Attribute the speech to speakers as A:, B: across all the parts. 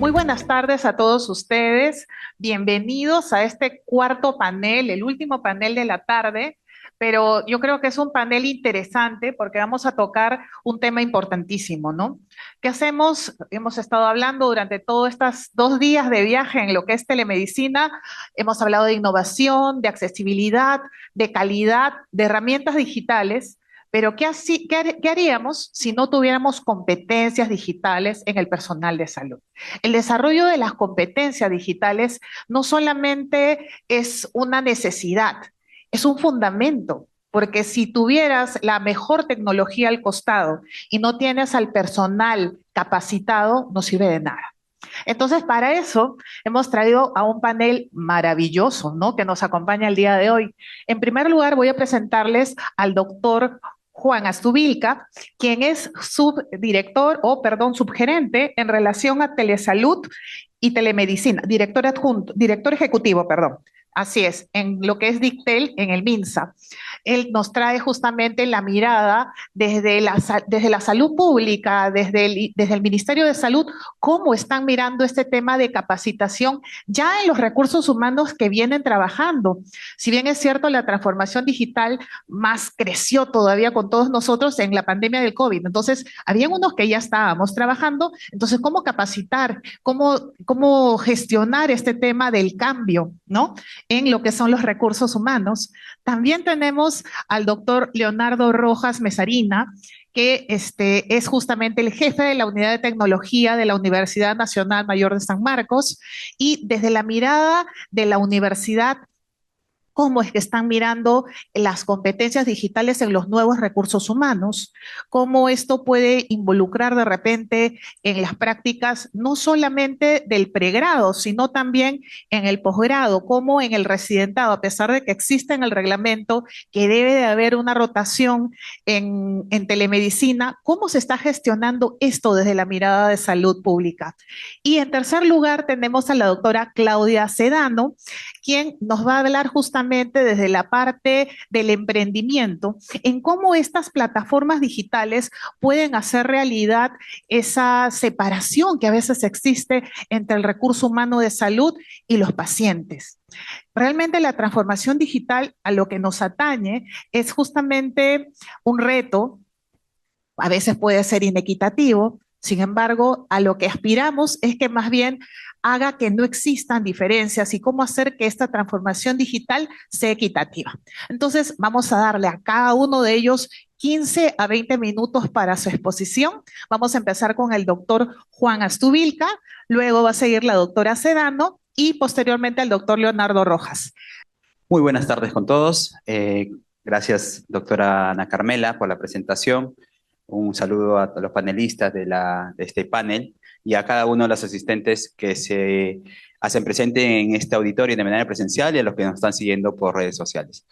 A: Muy buenas tardes a todos ustedes. Bienvenidos a este cuarto panel, el último panel de la tarde, pero yo creo que es un panel interesante porque vamos a tocar un tema importantísimo, ¿no? ¿Qué hacemos? Hemos estado hablando durante todos estos 2 días de viaje en lo que es telemedicina. Hemos hablado de innovación, de accesibilidad, de calidad, de herramientas digitales. Pero ¿qué haríamos si no tuviéramos competencias digitales en el personal de salud? El desarrollo de las competencias digitales no solamente es una necesidad, es un fundamento, porque si tuvieras la mejor tecnología al costado y no tienes al personal capacitado, no sirve de nada. Entonces, para eso hemos traído a un panel maravilloso, ¿no? Que nos acompaña el día de hoy. En primer lugar, voy a presentarles al doctor Juan Astubilca, quien es subdirector o, perdón, subgerente en relación a telesalud y telemedicina, director adjunto, director ejecutivo, perdón. Así es, en lo que es Dictel en el MINSA. Él nos trae justamente la mirada desde la salud pública, desde el Ministerio de Salud, cómo están mirando este tema de capacitación ya en los recursos humanos que vienen trabajando. Si bien es cierto, la transformación digital más creció todavía con todos nosotros en la pandemia del COVID. Entonces, habían unos que ya estábamos trabajando. Entonces, ¿cómo capacitar? ¿Cómo gestionar este tema del cambio, ¿no? En lo que son los recursos humanos. También tenemos al doctor Leonardo Rojas Mesarina, que es justamente el jefe de la unidad de tecnología de la Universidad Nacional Mayor de San Marcos, y desde la mirada de la universidad, cómo es que están mirando las competencias digitales en los nuevos recursos humanos, cómo esto puede involucrar de repente en las prácticas no solamente del pregrado, sino también en el posgrado, como en el residentado, a pesar de que existe en el reglamento que debe de haber una rotación en telemedicina, cómo se está gestionando esto desde la mirada de salud pública. Y en tercer lugar tenemos a la doctora Claudia Sedano, quien nos va a hablar justamente desde la parte del emprendimiento, en cómo estas plataformas digitales pueden hacer realidad esa separación que a veces existe entre el recurso humano de salud y los pacientes. Realmente la transformación digital a lo que nos atañe es justamente un reto, a veces puede ser inequitativo. Sin embargo, a lo que aspiramos es que más bien haga que no existan diferencias y cómo hacer que esta transformación digital sea equitativa. Entonces, vamos a darle a cada uno de ellos 15 a 20 minutos para su exposición. Vamos a empezar con el doctor Juan Astubilca, luego va a seguir la doctora Sedano y posteriormente el doctor Leonardo Rojas.
B: Muy buenas tardes con todos. Gracias, doctora Ana Carmela, por la presentación. Un saludo a los panelistas de este panel y a cada uno de los asistentes que se hacen presente en este auditorio de manera presencial y a los que nos están siguiendo por redes sociales.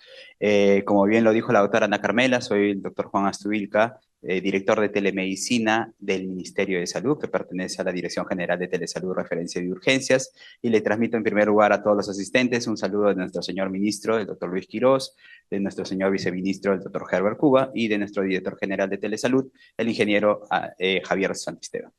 B: Como bien lo dijo la doctora Ana Carmela, soy el doctor Juan Astubilca, director de telemedicina del Ministerio de Salud, que pertenece a la Dirección General de Telesalud, Referencia y Urgencias, y le transmito en primer lugar a todos los asistentes un saludo de nuestro señor ministro, el doctor Luis Quirós, de nuestro señor viceministro, el doctor Herbert Cuba, y de nuestro director general de Telesalud, el ingeniero Javier Santisteban.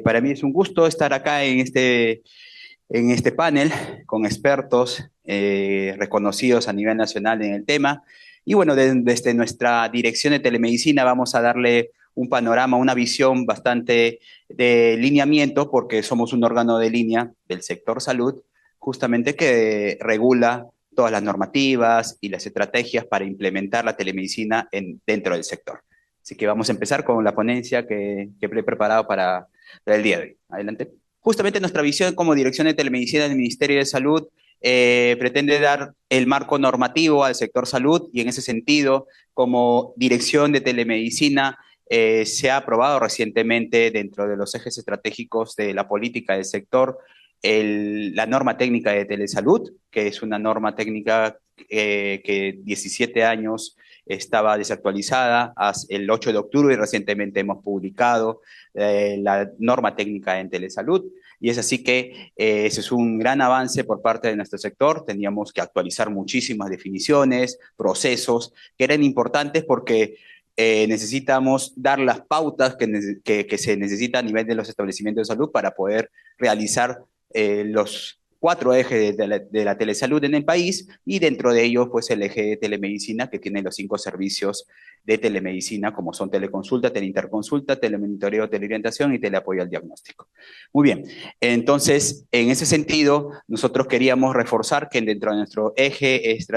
B: Para mí es un gusto estar acá en este panel con expertos reconocidos a nivel nacional en el tema. Y bueno, desde nuestra dirección de telemedicina vamos a darle un panorama, una visión bastante de lineamiento, porque somos un órgano de línea del sector salud, justamente que regula todas las normativas y las estrategias para implementar la telemedicina dentro del sector. Así que vamos a empezar con la ponencia que he preparado para el día de hoy. Adelante. Justamente nuestra visión como Dirección de Telemedicina del Ministerio de Salud pretende dar el marco normativo al sector salud y en ese sentido, como Dirección de Telemedicina, se ha aprobado recientemente dentro de los ejes estratégicos de la política del sector la norma técnica de telesalud, que es una norma técnica que 17 años estaba desactualizada el 8 de octubre y recientemente hemos publicado la norma técnica en telesalud. Y es así que ese es un gran avance por parte de nuestro sector. Teníamos que actualizar muchísimas definiciones, procesos que eran importantes porque necesitamos dar las pautas que se necesitan a nivel de los establecimientos de salud para poder realizar los 4 ejes de la telesalud en el país, y dentro de ellos pues el eje de telemedicina, que tiene los 5 servicios de telemedicina, como son teleconsulta, teleinterconsulta, telemonitoreo, teleorientación y teleapoyo al diagnóstico. Muy bien, entonces en ese sentido nosotros queríamos reforzar que dentro de nuestro ejes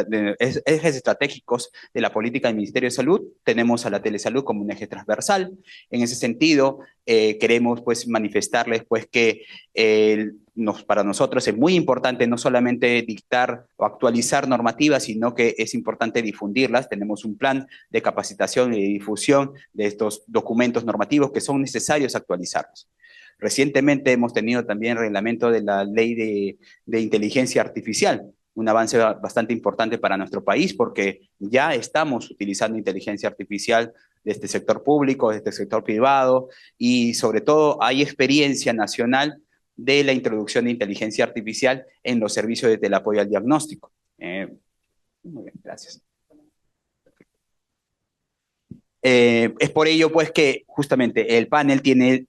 B: estratégicos de la política del Ministerio de Salud tenemos a la telesalud como un eje transversal. En ese sentido queremos pues manifestarles pues que para nosotros es muy importante no solamente dictar o actualizar normativas, sino que es importante difundirlas. Tenemos un plan de capacitación y de difusión de estos documentos normativos que son necesarios actualizarlos. Recientemente hemos tenido también el reglamento de la ley de inteligencia artificial, un avance bastante importante para nuestro país porque ya estamos utilizando inteligencia artificial de este sector público, de este sector privado, y sobre todo hay experiencia nacional de la introducción de inteligencia artificial en los servicios de teleapoyo al diagnóstico. Muy bien, gracias. Es por ello, pues, que justamente el panel tiene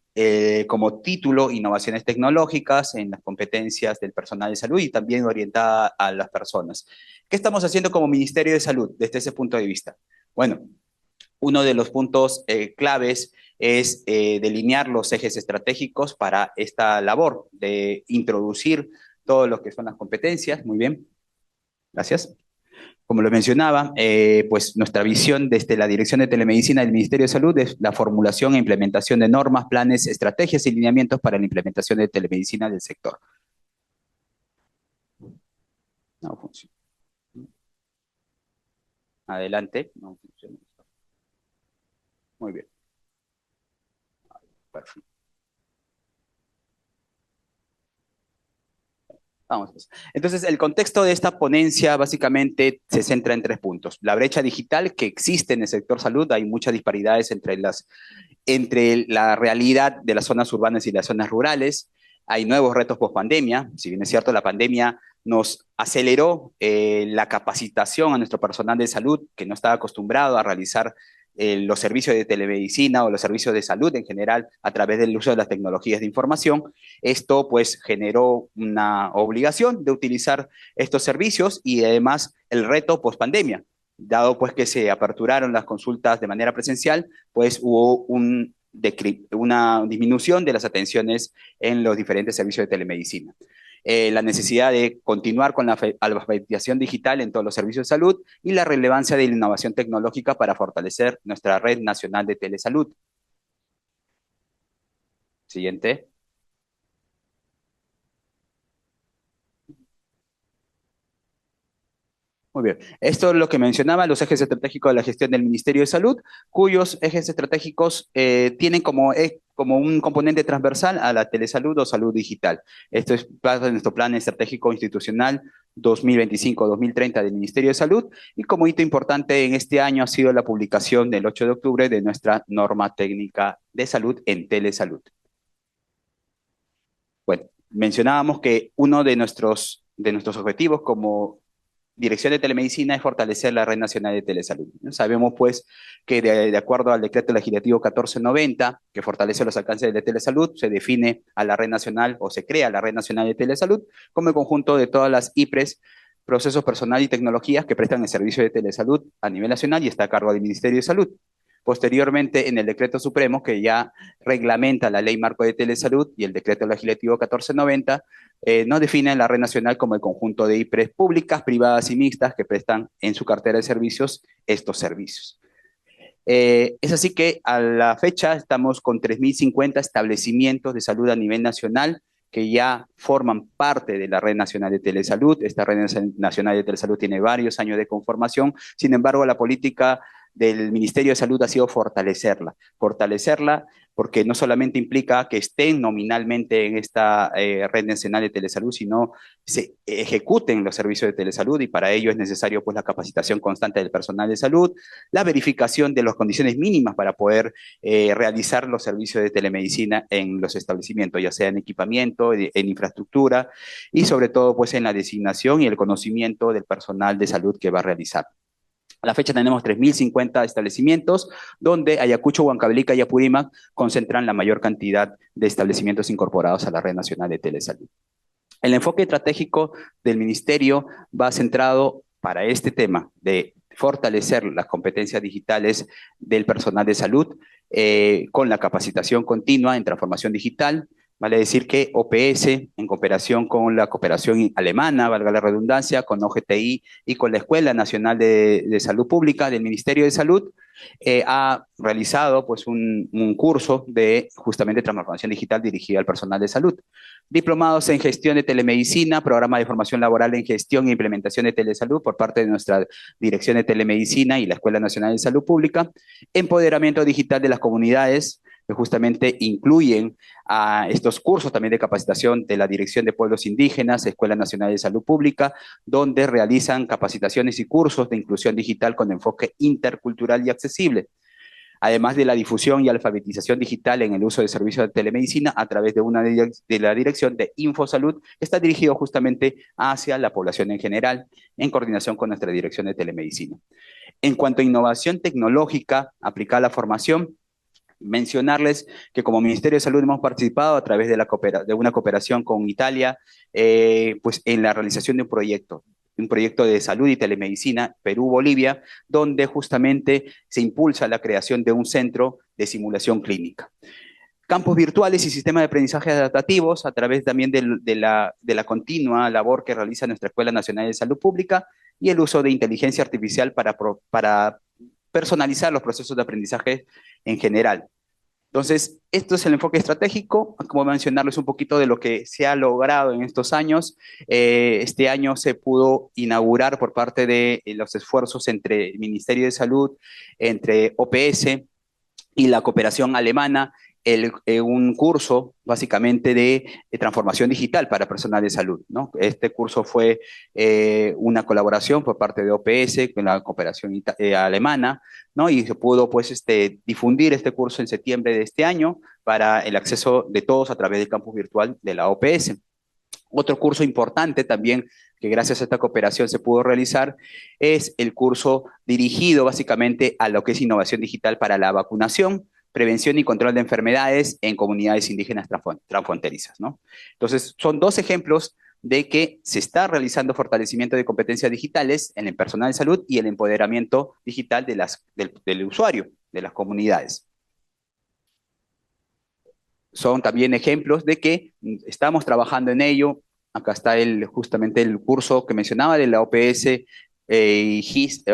B: como título Innovaciones tecnológicas en las competencias del personal de salud y también orientada a las personas. ¿Qué estamos haciendo como Ministerio de Salud desde ese punto de vista? Bueno, uno de los puntos claves es delinear los ejes estratégicos para esta labor de introducir todo lo que son las competencias. Muy bien, gracias. Como lo mencionaba, pues nuestra visión desde la Dirección de Telemedicina del Ministerio de Salud es la formulación e implementación de normas, planes, estrategias y lineamientos para la implementación de telemedicina del sector. No funciona. Adelante. No funciona. Muy bien. Perfecto. Vamos, pues. Entonces, el contexto de esta ponencia básicamente se centra en 3 puntos. La brecha digital que existe en el sector salud, hay muchas disparidades entre la realidad de las zonas urbanas y las zonas rurales. Hay nuevos retos post pandemia. Si bien es cierto, la pandemia nos aceleró la capacitación a nuestro personal de salud que no estaba acostumbrado a realizar los servicios de telemedicina o los servicios de salud en general a través del uso de las tecnologías de información. Esto pues generó una obligación de utilizar estos servicios y además el reto post pandemia. Dado pues que se aperturaron las consultas de manera presencial, pues hubo una disminución de las atenciones en los diferentes servicios de telemedicina. La necesidad de continuar con la alfabetización digital en todos los servicios de salud y la relevancia de la innovación tecnológica para fortalecer nuestra red nacional de telesalud. Siguiente. Muy bien. Esto es lo que mencionaba, los ejes estratégicos de la gestión del Ministerio de Salud, cuyos ejes estratégicos tienen como un componente transversal a la telesalud o salud digital. Esto es parte de nuestro plan estratégico institucional 2025-2030 del Ministerio de Salud, y como hito importante en este año ha sido la publicación del 8 de octubre de nuestra norma técnica de salud en telesalud. Bueno, mencionábamos que uno de nuestros objetivos como Dirección de Telemedicina es fortalecer la Red Nacional de Telesalud. Sabemos, pues, que de acuerdo al decreto legislativo 1490, que fortalece los alcances de telesalud, se define a la Red Nacional o se crea la Red Nacional de Telesalud como el conjunto de todas las IPRES, procesos personal y tecnologías que prestan el servicio de telesalud a nivel nacional y está a cargo del Ministerio de Salud. Posteriormente, en el decreto supremo que ya reglamenta la Ley Marco de Telesalud y el decreto legislativo 1490, nos define la red nacional como el conjunto de IPRES públicas, privadas y mixtas que prestan en su cartera de servicios estos servicios. Es así que a la fecha estamos con 3.050 establecimientos de salud a nivel nacional que ya forman parte de la Red Nacional de Telesalud. Esta Red Nacional de Telesalud tiene varios años de conformación, sin embargo, la política del Ministerio de Salud ha sido fortalecerla porque no solamente implica que estén nominalmente en esta red nacional de telesalud, sino se ejecuten los servicios de telesalud, y para ello es necesario pues la capacitación constante del personal de salud, la verificación de las condiciones mínimas para poder realizar los servicios de telemedicina en los establecimientos, ya sea en equipamiento, en infraestructura y sobre todo pues en la designación y el conocimiento del personal de salud que va a realizar. A la fecha tenemos 3.050 establecimientos, donde Ayacucho, Huancavelica y Apurímac concentran la mayor cantidad de establecimientos incorporados a la Red Nacional de Telesalud. El enfoque estratégico del ministerio va centrado para este tema de fortalecer las competencias digitales del personal de salud con la capacitación continua en transformación digital. Vale decir que OPS, en cooperación con la cooperación alemana, valga la redundancia, con OGTI y con la Escuela Nacional de Salud Pública del Ministerio de Salud, ha realizado pues, un curso de justamente transformación digital dirigido al personal de salud. Diplomados en gestión de telemedicina, programa de formación laboral en gestión e implementación de telesalud por parte de nuestra Dirección de Telemedicina y la Escuela Nacional de Salud Pública, empoderamiento digital de las comunidades, que justamente incluyen a estos cursos también de capacitación de la Dirección de Pueblos Indígenas, Escuela Nacional de Salud Pública, donde realizan capacitaciones y cursos de inclusión digital con enfoque intercultural y accesible, además de la difusión y alfabetización digital en el uso de servicios de telemedicina a través de la Dirección de Infosalud, que está dirigido justamente hacia la población en general, en coordinación con nuestra Dirección de Telemedicina. En cuanto a innovación tecnológica aplicada a la formación, mencionarles que como Ministerio de Salud hemos participado a través de una cooperación con Italia, pues en la realización de un proyecto de salud y telemedicina Perú-Bolivia, donde justamente se impulsa la creación de un centro de simulación clínica. Campos virtuales y sistemas de aprendizaje adaptativos a través también de la continua labor que realiza nuestra Escuela Nacional de Salud Pública y el uso de inteligencia artificial para personalizar los procesos de aprendizaje en general. Entonces, esto es el enfoque estratégico, como mencionarles un poquito de lo que se ha logrado en estos años. Este año se pudo inaugurar por parte de los esfuerzos entre el Ministerio de Salud, entre OPS y la cooperación alemana, un curso básicamente de transformación digital para personal de salud, ¿no? Este curso fue una colaboración por parte de OPS con la cooperación alemana, ¿no? Y se pudo pues difundir este curso en septiembre de este año para el acceso de todos a través del campus virtual de la OPS. Otro curso importante también que gracias a esta cooperación se pudo realizar es el curso dirigido básicamente a lo que es innovación digital para la vacunación, prevención y control de enfermedades en comunidades indígenas transfronterizas, ¿no? Entonces, son dos ejemplos de que se está realizando fortalecimiento de competencias digitales en el personal de salud y el empoderamiento digital del usuario, de las comunidades. Son también ejemplos de que estamos trabajando en ello. Acá está justamente el curso que mencionaba de la OPS y GIZ,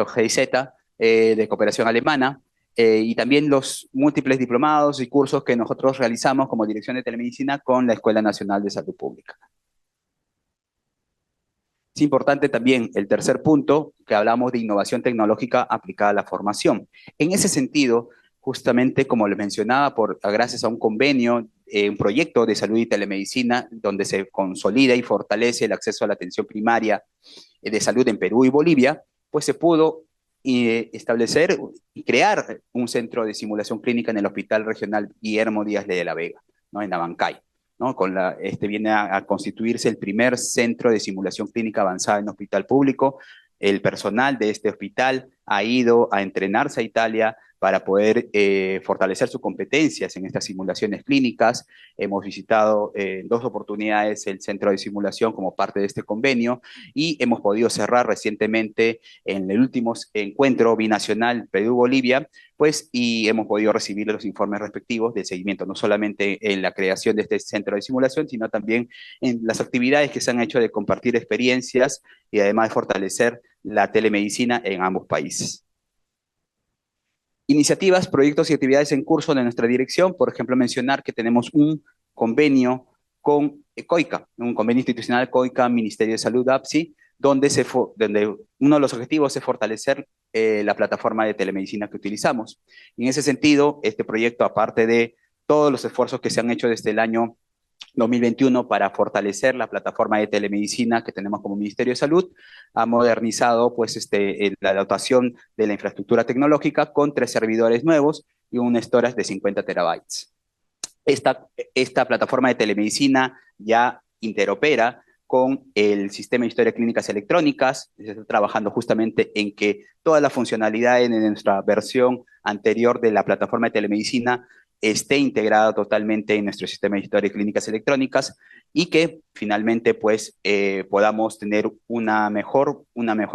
B: de cooperación alemana, y también los múltiples diplomados y cursos que nosotros realizamos como Dirección de Telemedicina con la Escuela Nacional de Salud Pública. Es importante también el tercer punto, que hablamos de innovación tecnológica aplicada a la formación. En ese sentido, justamente como les mencionaba, gracias a un convenio, un proyecto de salud y telemedicina, donde se consolida y fortalece el acceso a la atención primaria de salud en Perú y Bolivia, pues se pudo establecer y crear un centro de simulación clínica en el Hospital Regional Guillermo Díaz de la Vega, ¿no? En Abancay. ¿No? Viene a constituirse el primer centro de simulación clínica avanzada en hospital público. El personal de este hospital ha ido a entrenarse a Italia para poder fortalecer sus competencias en estas simulaciones clínicas. Hemos visitado en dos oportunidades el centro de simulación como parte de este convenio y hemos podido cerrar recientemente en el último encuentro binacional Perú-Bolivia, pues, y hemos podido recibir los informes respectivos de seguimiento, no solamente en la creación de este centro de simulación, sino también en las actividades que se han hecho de compartir experiencias y además de fortalecer la telemedicina en ambos países. Iniciativas, proyectos y actividades en curso de nuestra dirección, por ejemplo, mencionar que tenemos un convenio con COICA, un convenio institucional COICA, Ministerio de Salud, APSI, donde uno de los objetivos es fortalecer la plataforma de telemedicina que utilizamos. Y en ese sentido, este proyecto, aparte de todos los esfuerzos que se han hecho desde el año 2021 para fortalecer la plataforma de telemedicina que tenemos como Ministerio de Salud, ha modernizado pues, la dotación de la infraestructura tecnológica con 3 servidores nuevos y un storage de 50 terabytes. Esta plataforma de telemedicina ya interopera con el sistema de historia clínicas electrónicas. Se está trabajando justamente en que toda la funcionalidad en nuestra versión anterior de la plataforma de telemedicina esté integrada totalmente en nuestro sistema de historia clínicas electrónicas y que finalmente pues podamos tener una mejor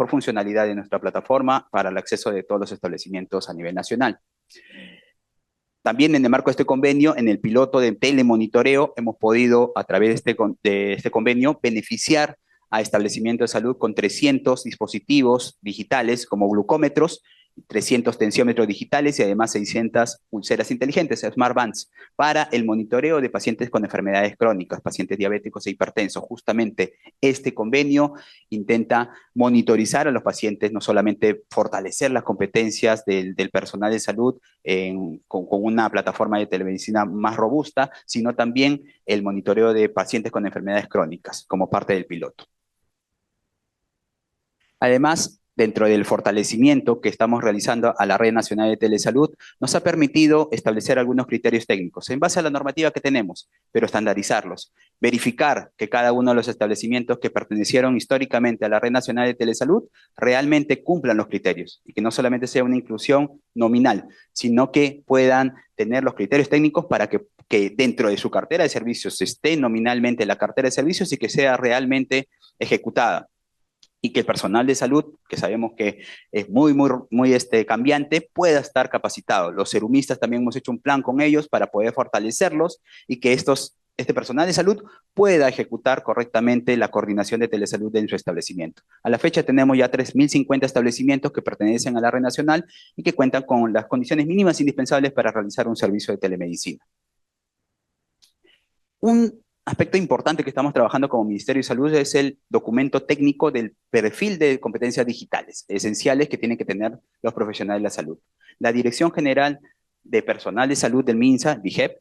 B: funcionalidad de nuestra plataforma para el acceso de todos los establecimientos a nivel nacional. También en el marco de este convenio, en el piloto de telemonitoreo, hemos podido, a través de este convenio, beneficiar a establecimientos de salud con 300 dispositivos digitales como glucómetros, 300 tensiómetros digitales y además 600 pulseras inteligentes, Smart Bands, para el monitoreo de pacientes con enfermedades crónicas, pacientes diabéticos e hipertensos. Justamente este convenio intenta monitorizar a los pacientes, no solamente fortalecer las competencias del personal de salud con una plataforma de telemedicina más robusta, sino también el monitoreo de pacientes con enfermedades crónicas como parte del piloto. Además, dentro del fortalecimiento que estamos realizando a la Red Nacional de Telesalud, nos ha permitido establecer algunos criterios técnicos en base a la normativa que tenemos, pero estandarizarlos. Verificar que cada uno de los establecimientos que pertenecieron históricamente a la Red Nacional de Telesalud realmente cumplan los criterios y que no solamente sea una inclusión nominal, sino que puedan tener los criterios técnicos para que dentro de su cartera de servicios esté nominalmente la cartera de servicios y que sea realmente ejecutada y que el personal de salud, que sabemos que es muy cambiante, pueda estar capacitado. Los serumistas también hemos hecho un plan con ellos para poder fortalecerlos y que este personal de salud pueda ejecutar correctamente la coordinación de telesalud en su establecimiento. A la fecha tenemos ya 3.050 establecimientos que pertenecen a la red nacional y que cuentan con las condiciones mínimas indispensables para realizar un servicio de telemedicina. Un aspecto importante que estamos trabajando como Ministerio de Salud es el documento técnico del perfil de competencias digitales, esenciales que tienen que tener los profesionales de la salud. La Dirección General de Personal de Salud del MINSA, DIGEP,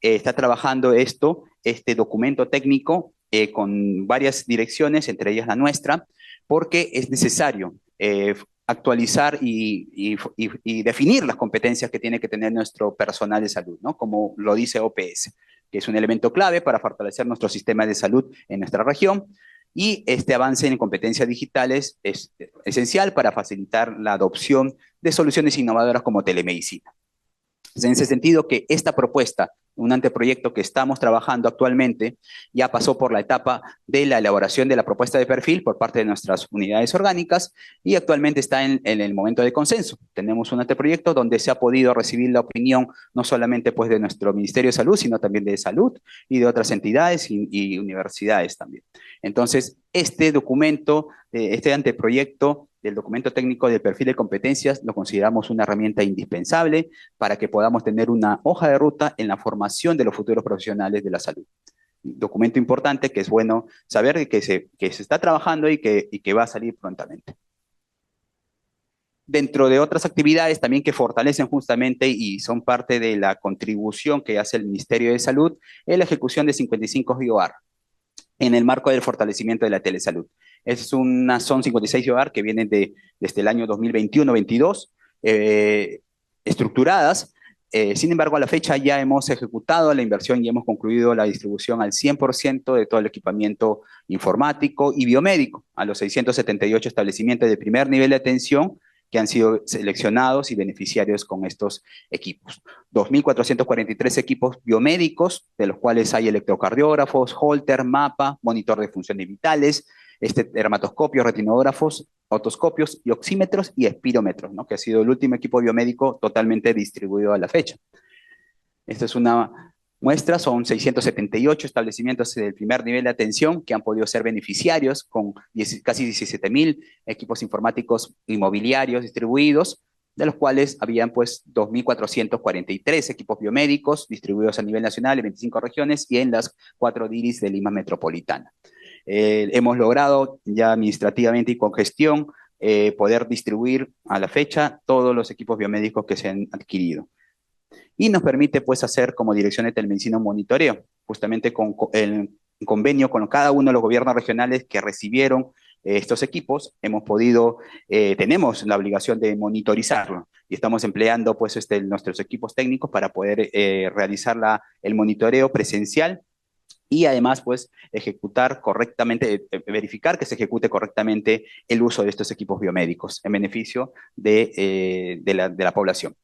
B: está trabajando este documento técnico con varias direcciones, entre ellas la nuestra, porque es necesario actualizar y definir las competencias que tiene que tener nuestro personal de salud, ¿no? Como lo dice OPS, que es un elemento clave para fortalecer nuestro sistema de salud en nuestra región. Y este avance en competencias digitales es esencial para facilitar la adopción de soluciones innovadoras como telemedicina. Es en ese sentido que esta propuesta, un anteproyecto que estamos trabajando actualmente, ya pasó por la etapa de la elaboración de la propuesta de perfil por parte de nuestras unidades orgánicas y actualmente está en el momento de consenso. Tenemos un anteproyecto donde se ha podido recibir la opinión no solamente pues, de nuestro Ministerio de Salud, sino también de Salud y de otras entidades y universidades también. Entonces, este documento, este anteproyecto del documento técnico del perfil de competencias lo consideramos una herramienta indispensable para que podamos tener una hoja de ruta en la formación de los futuros profesionales de la salud. Documento importante que es bueno saber que se está trabajando y que va a salir prontamente. Dentro de otras actividades también que fortalecen justamente y son parte de la contribución que hace el Ministerio de Salud, es la ejecución de 55 GIOAR en el marco del fortalecimiento de la telesalud. Son 56 GIOAR que vienen desde el año 2021-22, estructuradas. Sin embargo, a la fecha ya hemos ejecutado la inversión y hemos concluido la distribución al 100% de todo el equipamiento informático y biomédico a los 678 establecimientos de primer nivel de atención que han sido seleccionados y beneficiarios con estos equipos. 2.443 equipos biomédicos, de los cuales hay electrocardiógrafos, Holter, mapa, monitor de funciones vitales, dermatoscopios, retinógrafos, otoscopios y oxímetros y espirómetros, ¿no? Que ha sido el último equipo biomédico totalmente distribuido a la fecha. Esta es una muestra, son 678 establecimientos del primer nivel de atención que han podido ser beneficiarios con casi 17.000 equipos informáticos inmobiliarios distribuidos, de los cuales habían pues 2.443 equipos biomédicos distribuidos a nivel nacional en 25 regiones y en las 4 DIRIs de Lima Metropolitana. Hemos logrado ya administrativamente y con gestión poder distribuir a la fecha todos los equipos biomédicos que se han adquirido. Y nos permite pues hacer como Dirección de Telemedicina un monitoreo, justamente con el convenio con cada uno de los gobiernos regionales que recibieron estos equipos, tenemos la obligación de monitorizarlo y estamos empleando pues nuestros equipos técnicos para poder realizar el monitoreo presencial y además, pues, ejecutar correctamente, verificar que se ejecute correctamente el uso de estos equipos biomédicos en beneficio de la población.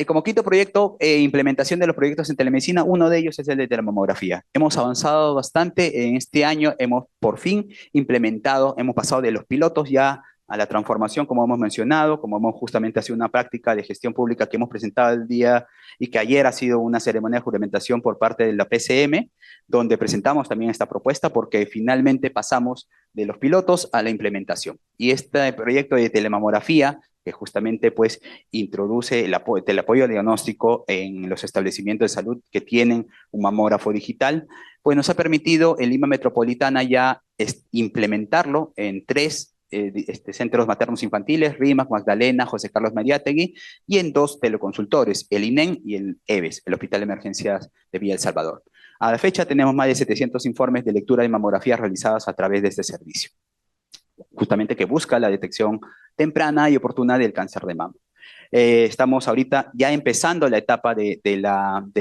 B: Como quinto proyecto, implementación de los proyectos en telemedicina, uno de ellos es el de telemamografía. Hemos avanzado bastante en este año, hemos por fin implementado, hemos pasado de los pilotos ya a la transformación, como hemos mencionado, como hemos justamente sido una práctica de gestión pública que hemos presentado el día y que ayer ha sido una ceremonia de juramentación por parte de la PCM, donde presentamos también esta propuesta porque finalmente pasamos de los pilotos a la implementación. Y este proyecto de telemamografía que justamente pues introduce el apoyo diagnóstico en los establecimientos de salud que tienen un mamógrafo digital, pues nos ha permitido en Lima Metropolitana ya implementarlo en tres centros maternos infantiles, RIMAC, Magdalena, José Carlos Mariátegui, y en dos teleconsultores, el INEM y el EVES, el Hospital de Emergencias de Villa El Salvador. A la fecha tenemos más de 700 informes de lectura de mamografías realizadas a través de este servicio, justamente que busca la detección temprana y oportuna del cáncer de mama. Estamos ahorita ya empezando la etapa de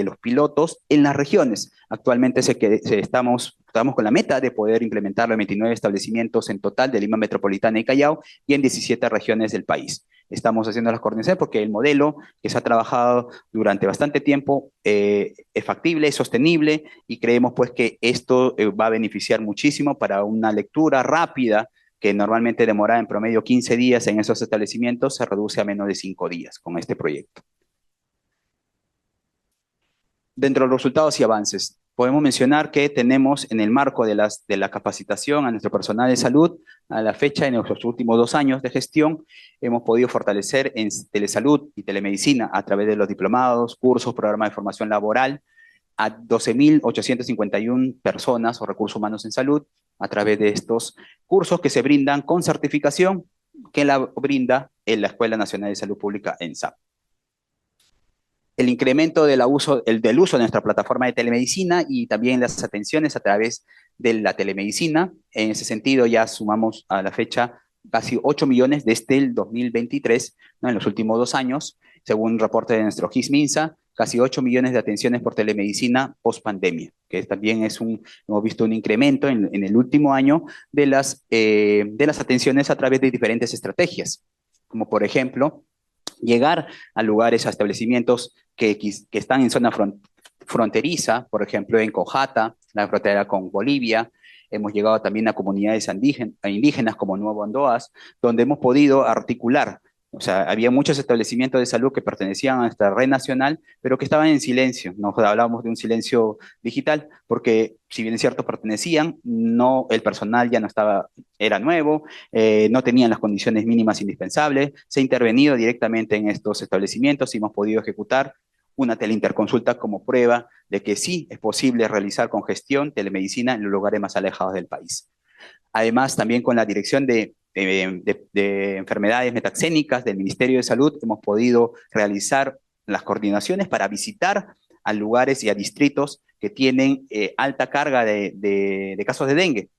B: los pilotos en las regiones. Actualmente estamos con la meta de poder implementarlo en 29 establecimientos en total de Lima Metropolitana y Callao y en 17 regiones del país. Estamos haciendo las coordinaciones porque el modelo que se ha trabajado durante bastante tiempo es factible, es sostenible y creemos pues que esto va a beneficiar muchísimo para una lectura rápida que normalmente demora en promedio 15 días en esos establecimientos, se reduce a menos de 5 días con este proyecto. Dentro de los resultados y avances, podemos mencionar que tenemos en el marco de la capacitación a nuestro personal de salud, a la fecha, en nuestros últimos 2 años de gestión, hemos podido fortalecer en telesalud y telemedicina a través de los diplomados, cursos, programas de formación laboral, a 12.851 personas o recursos humanos en salud a través de estos cursos que se brindan con certificación que la brinda en la Escuela Nacional de Salud Pública, ENSAP. El incremento del uso de nuestra plataforma de telemedicina y también las atenciones a través de la telemedicina. En ese sentido, ya sumamos a la fecha casi 8 millones desde el 2023, ¿no? En los últimos 2 años, según un reporte de nuestro GIS-MINSA, casi 8 millones de atenciones por telemedicina post pandemia, que también hemos visto un incremento en el último año de las atenciones a través de diferentes estrategias, como por ejemplo, llegar a lugares, a establecimientos que están en zona fronteriza, por ejemplo, en Cojata, la frontera con Bolivia. Hemos llegado también a comunidades indígenas como Nuevo Andoas, donde hemos podido articular. O sea, había muchos establecimientos de salud que pertenecían a esta red nacional, pero que estaban en silencio. Nos hablábamos de un silencio digital, porque si bien es cierto, pertenecían, no, el personal ya no estaba, era nuevo, no tenían las condiciones mínimas indispensables. Se ha intervenido directamente en estos establecimientos y hemos podido ejecutar una teleinterconsulta como prueba de que sí es posible realizar con gestión telemedicina en los lugares más alejados del país. Además, también con la Dirección de Enfermedades Metaxénicas del Ministerio de Salud hemos podido realizar las coordinaciones para visitar a lugares y a distritos que tienen alta carga de casos de dengue.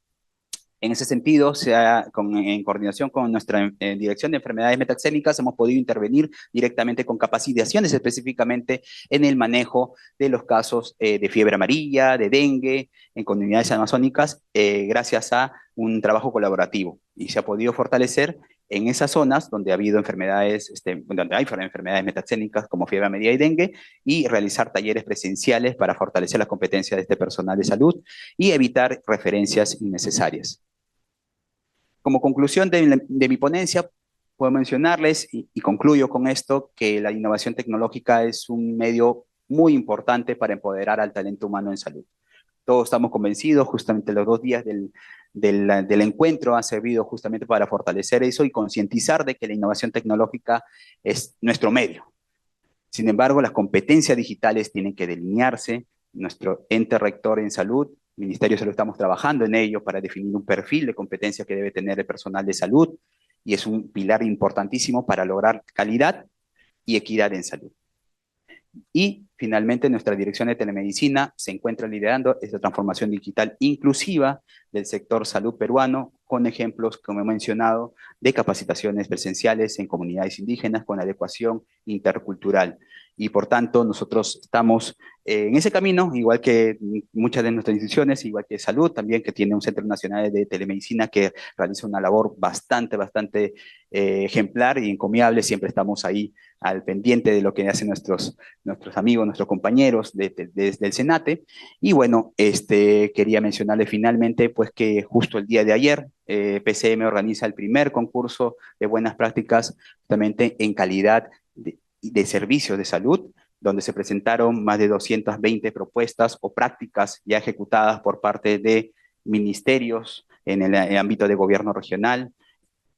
B: En ese sentido, en coordinación con nuestra Dirección de Enfermedades Metaxénicas, hemos podido intervenir directamente con capacitaciones específicamente en el manejo de los casos de fiebre amarilla, de dengue, en comunidades amazónicas, gracias a un trabajo colaborativo. Y se ha podido fortalecer en esas zonas donde ha habido enfermedades, donde hay enfermedades metaxénicas como fiebre amarilla y dengue, y realizar talleres presenciales para fortalecer las competencias de este personal de salud y evitar referencias innecesarias. Como conclusión de mi ponencia, puedo mencionarles, y concluyo con esto, que la innovación tecnológica es un medio muy importante para empoderar al talento humano en salud. Todos estamos convencidos, justamente los 2 días del encuentro han servido justamente para fortalecer eso y concientizar de que la innovación tecnológica es nuestro medio. Sin embargo, las competencias digitales tienen que delinearse. Nuestro ente rector en salud, Ministerio de Salud, estamos trabajando en ello para definir un perfil de competencias que debe tener el personal de salud y es un pilar importantísimo para lograr calidad y equidad en salud. Y finalmente, nuestra dirección de telemedicina se encuentra liderando esta transformación digital inclusiva del sector salud peruano, con ejemplos, como he mencionado, de capacitaciones presenciales en comunidades indígenas con adecuación intercultural. y por tanto nosotros estamos en ese camino, igual que muchas de nuestras instituciones, igual que Salud también, que tiene un Centro Nacional de Telemedicina que realiza una labor bastante ejemplar y encomiable. Siempre estamos ahí al pendiente de lo que hacen nuestros amigos, nuestros compañeros del Senate. Y bueno, quería mencionarle finalmente pues que justo el día de ayer PCM organiza el primer concurso de buenas prácticas justamente en calidad de servicios de salud, donde se presentaron más de 220 propuestas o prácticas ya ejecutadas por parte de ministerios en el ámbito de gobierno regional,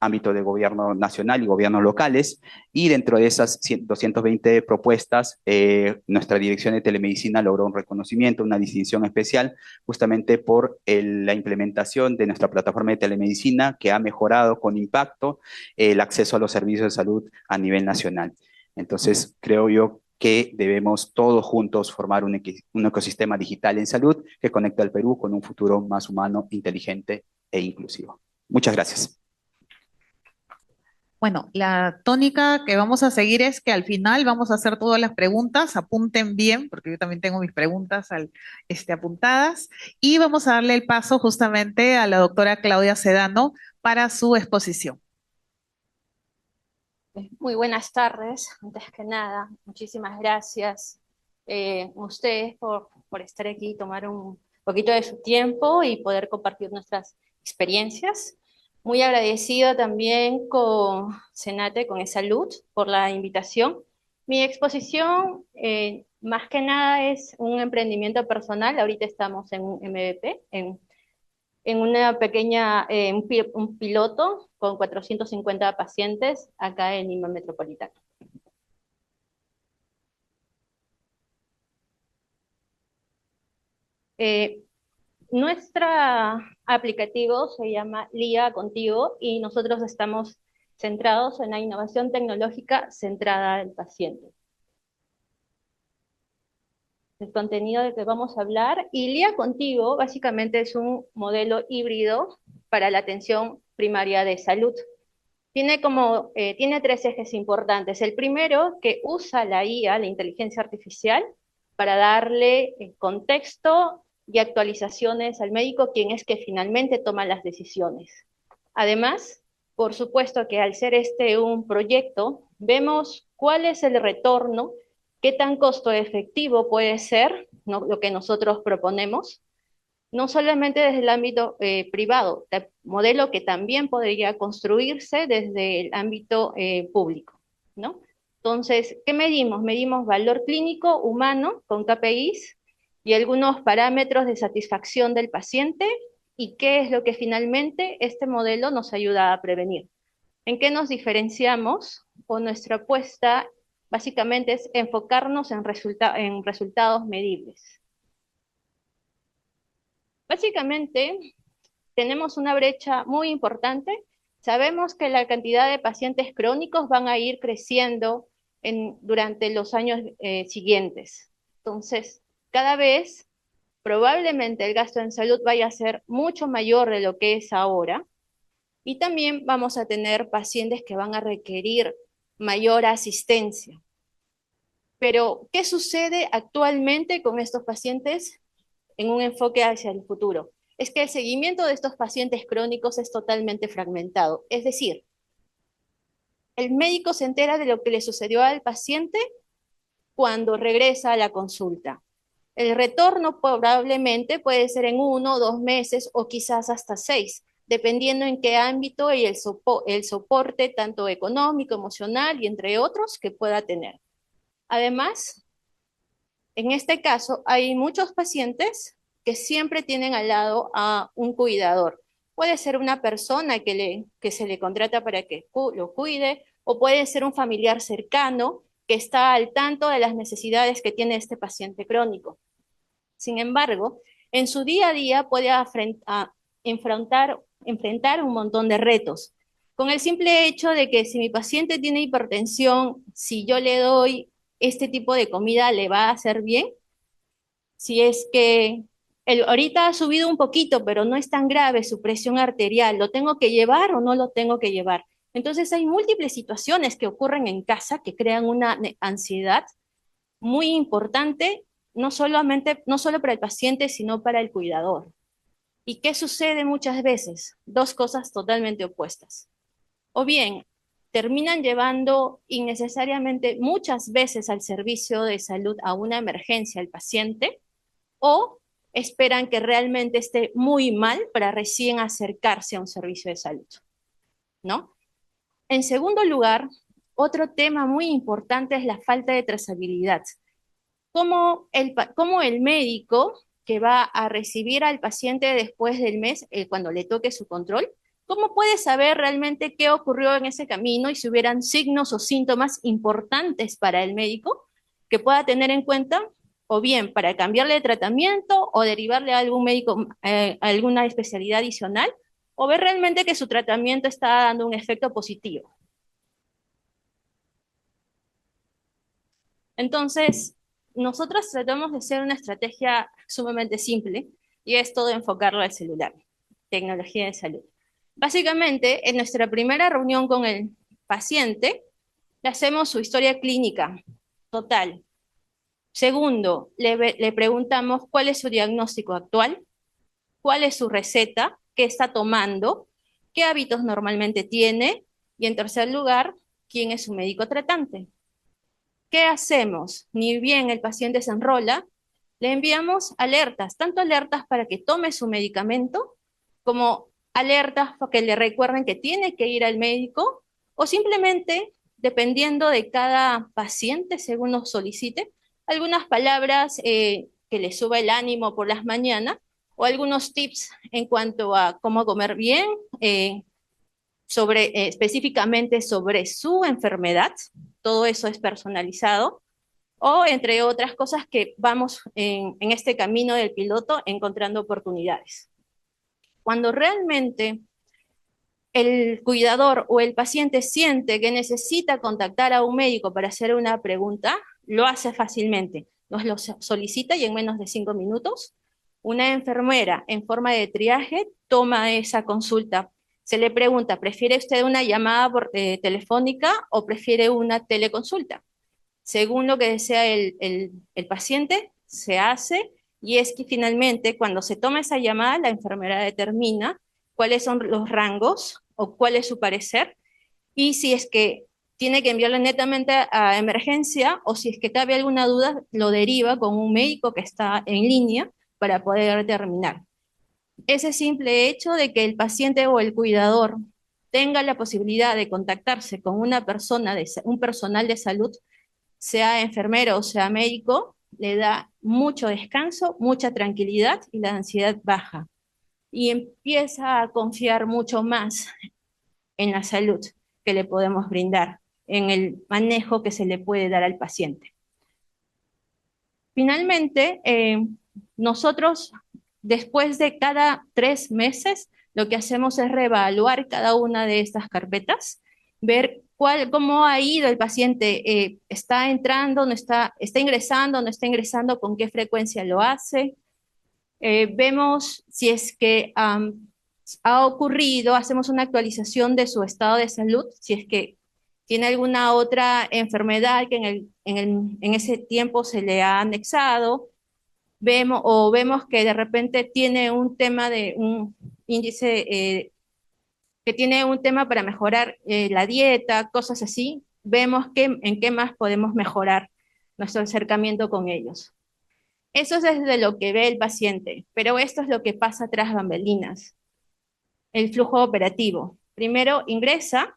B: ámbito de gobierno nacional y gobiernos locales, y dentro de esas 220 propuestas, nuestra dirección de telemedicina logró un reconocimiento, una distinción especial, justamente por la implementación de nuestra plataforma de telemedicina, que ha mejorado con impacto el acceso a los servicios de salud a nivel nacional. Entonces, creo yo que debemos todos juntos formar un ecosistema digital en salud que conecta al Perú con un futuro más humano, inteligente e inclusivo. Muchas gracias.
A: Bueno, la tónica que vamos a seguir es que al final vamos a hacer todas las preguntas, apunten bien, porque yo también tengo mis preguntas apuntadas, y vamos a darle el paso justamente a la doctora Claudia Sedano para su exposición.
C: Muy buenas tardes, antes que nada, muchísimas gracias a ustedes por estar aquí, tomar un poquito de su tiempo y poder compartir nuestras experiencias. Muy agradecida también con Senate, con Salud, por la invitación. Mi exposición, más que nada, es un emprendimiento personal. Ahorita estamos en un MVP, en una pequeña, un piloto con 450 pacientes acá en Lima Metropolitana. Nuestro aplicativo se llama LIA Contigo y nosotros estamos centrados en la innovación tecnológica centrada en el paciente. El contenido del que vamos a hablar, y LIA Contigo básicamente es un modelo híbrido para la atención primaria de salud. Tiene tres ejes importantes. El primero, que usa la IA, la inteligencia artificial, para darle contexto y actualizaciones al médico, quien es que finalmente toma las decisiones. Además, por supuesto que al ser un proyecto, vemos cuál es el retorno, qué tan costo efectivo puede ser, ¿no?, lo que nosotros proponemos, no solamente desde el ámbito privado, modelo que también podría construirse desde el ámbito público, ¿no? Entonces, ¿qué medimos? Medimos valor clínico humano con KPIs y algunos parámetros de satisfacción del paciente y qué es lo que finalmente este modelo nos ayuda a prevenir. ¿En qué nos diferenciamos? O nuestra apuesta básicamente es enfocarnos en resultados medibles. Básicamente, tenemos una brecha muy importante. Sabemos que la cantidad de pacientes crónicos van a ir creciendo durante los años siguientes. Entonces, cada vez probablemente el gasto en salud vaya a ser mucho mayor de lo que es ahora. Y también vamos a tener pacientes que van a requerir mayor asistencia. Pero, ¿qué sucede actualmente con estos pacientes en un enfoque hacia el futuro? Es que el seguimiento de estos pacientes crónicos es totalmente fragmentado. Es decir, el médico se entera de lo que le sucedió al paciente cuando regresa a la consulta. El retorno probablemente puede ser en 1 o 2 meses o quizás hasta 6, dependiendo en qué ámbito y el soporte tanto económico, emocional y entre otros que pueda tener. Además, en este caso hay muchos pacientes que siempre tienen al lado a un cuidador. Puede ser una persona que se le contrata para que lo cuide, o puede ser un familiar cercano que está al tanto de las necesidades que tiene este paciente crónico. Sin embargo, en su día a día puede enfrentar un montón de retos. Con el simple hecho de que si mi paciente tiene hipertensión, si yo le doy este tipo de comida, ¿le va a hacer bien? Si es que ahorita ha subido un poquito, pero no es tan grave su presión arterial, ¿lo tengo que llevar o no lo tengo que llevar? Entonces hay múltiples situaciones que ocurren en casa que crean una ansiedad muy importante, no solo para el paciente, sino para el cuidador. ¿Y qué sucede muchas veces? Dos cosas totalmente opuestas. O bien, terminan llevando innecesariamente muchas veces al servicio de salud a una emergencia al paciente, o esperan que realmente esté muy mal para recién acercarse a un servicio de salud, ¿no? En segundo lugar, otro tema muy importante es la falta de trazabilidad. Cómo el médico que va a recibir al paciente después del mes, cuando le toque su control, cómo puede saber realmente qué ocurrió en ese camino y si hubieran signos o síntomas importantes para el médico que pueda tener en cuenta, o bien para cambiarle de tratamiento o derivarle a algún médico, alguna especialidad adicional, o ver realmente que su tratamiento está dando un efecto positivo. Entonces, nosotros tratamos de hacer una estrategia sumamente simple y es todo enfocarlo al celular, tecnología de salud. Básicamente, en nuestra primera reunión con el paciente, le hacemos su historia clínica total. Segundo, le preguntamos cuál es su diagnóstico actual, cuál es su receta, qué está tomando, qué hábitos normalmente tiene y en tercer lugar, quién es su médico tratante. ¿Qué hacemos? Ni bien el paciente se enrola, le enviamos alertas, tanto alertas para que tome su medicamento, como alertas para que le recuerden que tiene que ir al médico, o simplemente, dependiendo de cada paciente, según nos solicite, algunas palabras que le suba el ánimo por las mañanas, o algunos tips en cuanto a cómo comer bien, específicamente sobre su enfermedad. Todo eso es personalizado, o entre otras cosas que vamos en este camino del piloto encontrando oportunidades. Cuando realmente el cuidador o el paciente siente que necesita contactar a un médico para hacer una pregunta, lo hace fácilmente. Nos lo solicita y en menos de 5 minutos, una enfermera en forma de triaje toma esa consulta. Se le pregunta, ¿prefiere usted una llamada telefónica o prefiere una teleconsulta? Según lo que desea el paciente, se hace, y es que finalmente cuando se toma esa llamada, la enfermera determina cuáles son los rangos o cuál es su parecer, y si es que tiene que enviarlo netamente a emergencia o si es que cabe alguna duda, lo deriva con un médico que está en línea para poder determinar. Ese simple hecho de que el paciente o el cuidador tenga la posibilidad de contactarse con una persona, un personal de salud, sea enfermero o sea médico, le da mucho descanso, mucha tranquilidad y la ansiedad baja. Y empieza a confiar mucho más en la salud que le podemos brindar, en el manejo que se le puede dar al paciente. Finalmente, nosotros, después de cada 3 meses, lo que hacemos es reevaluar cada una de estas carpetas, ver cómo ha ido el paciente, está entrando, está ingresando, no está ingresando, con qué frecuencia lo hace. Vemos si es que ha ocurrido, hacemos una actualización de su estado de salud, si es que tiene alguna otra enfermedad que en ese tiempo se le ha anexado. Vemos que de repente tiene un tema de un índice, que tiene un tema para mejorar la dieta, cosas así. Vemos en qué más podemos mejorar nuestro acercamiento con ellos. Eso es desde lo que ve el paciente, pero esto es lo que pasa tras bambalinas. El flujo operativo. Primero ingresa,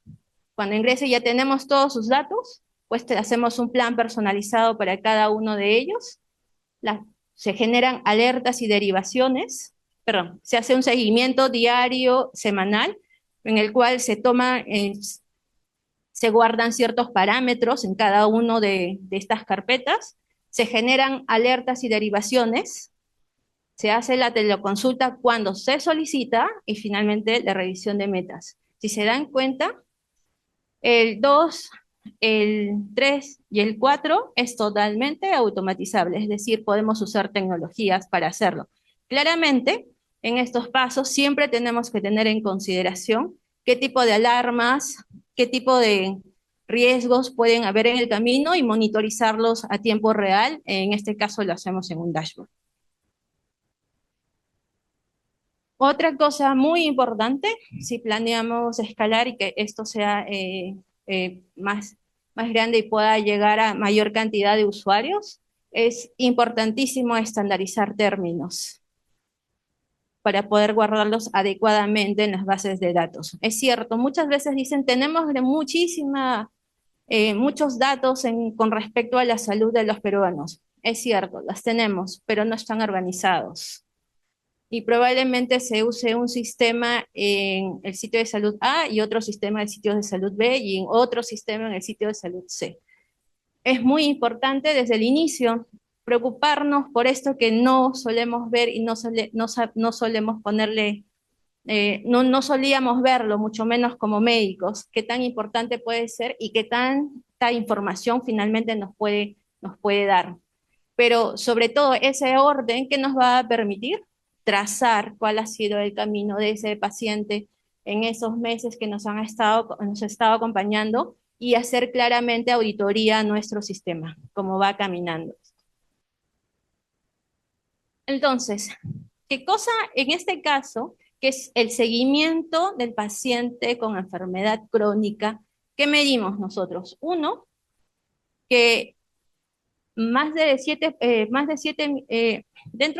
C: cuando ingrese ya tenemos todos sus datos, pues hacemos un plan personalizado para cada uno de ellos. Se generan alertas y derivaciones, perdón, se hace un seguimiento diario, semanal, en el cual se guardan ciertos parámetros en cada uno de estas carpetas, se generan alertas y derivaciones, se hace la teleconsulta cuando se solicita y finalmente la revisión de metas. Si se dan cuenta, el 2, el 3 y el 4 es totalmente automatizable, es decir, podemos usar tecnologías para hacerlo. Claramente, en estos pasos siempre tenemos que tener en consideración qué tipo de alarmas, qué tipo de riesgos pueden haber en el camino y monitorizarlos a tiempo real. En este caso lo hacemos en un dashboard. Otra cosa muy importante, si planeamos escalar y que esto sea más grande y pueda llegar a mayor cantidad de usuarios, es importantísimo estandarizar términos para poder guardarlos adecuadamente en las bases de datos. Es cierto, muchas veces dicen, tenemos muchos datos con respecto a la salud de los peruanos. Es cierto, las tenemos, pero no están organizados. Y probablemente se use un sistema en el sitio de salud A y otro sistema en el sitio de salud B y en otro sistema en el sitio de salud C. Es muy importante desde el inicio preocuparnos por esto que no solemos ver y no solemos ponerle, no solíamos verlo, mucho menos como médicos, qué tan importante puede ser y qué tanta información finalmente nos puede dar. Pero sobre todo ese orden que nos va a permitir trazar cuál ha sido el camino de ese paciente en esos meses que nos ha estado acompañando y hacer claramente auditoría a nuestro sistema, cómo va caminando. Entonces, ¿qué cosa en este caso, que es el seguimiento del paciente con enfermedad crónica? ¿Qué medimos nosotros? Uno, que dentro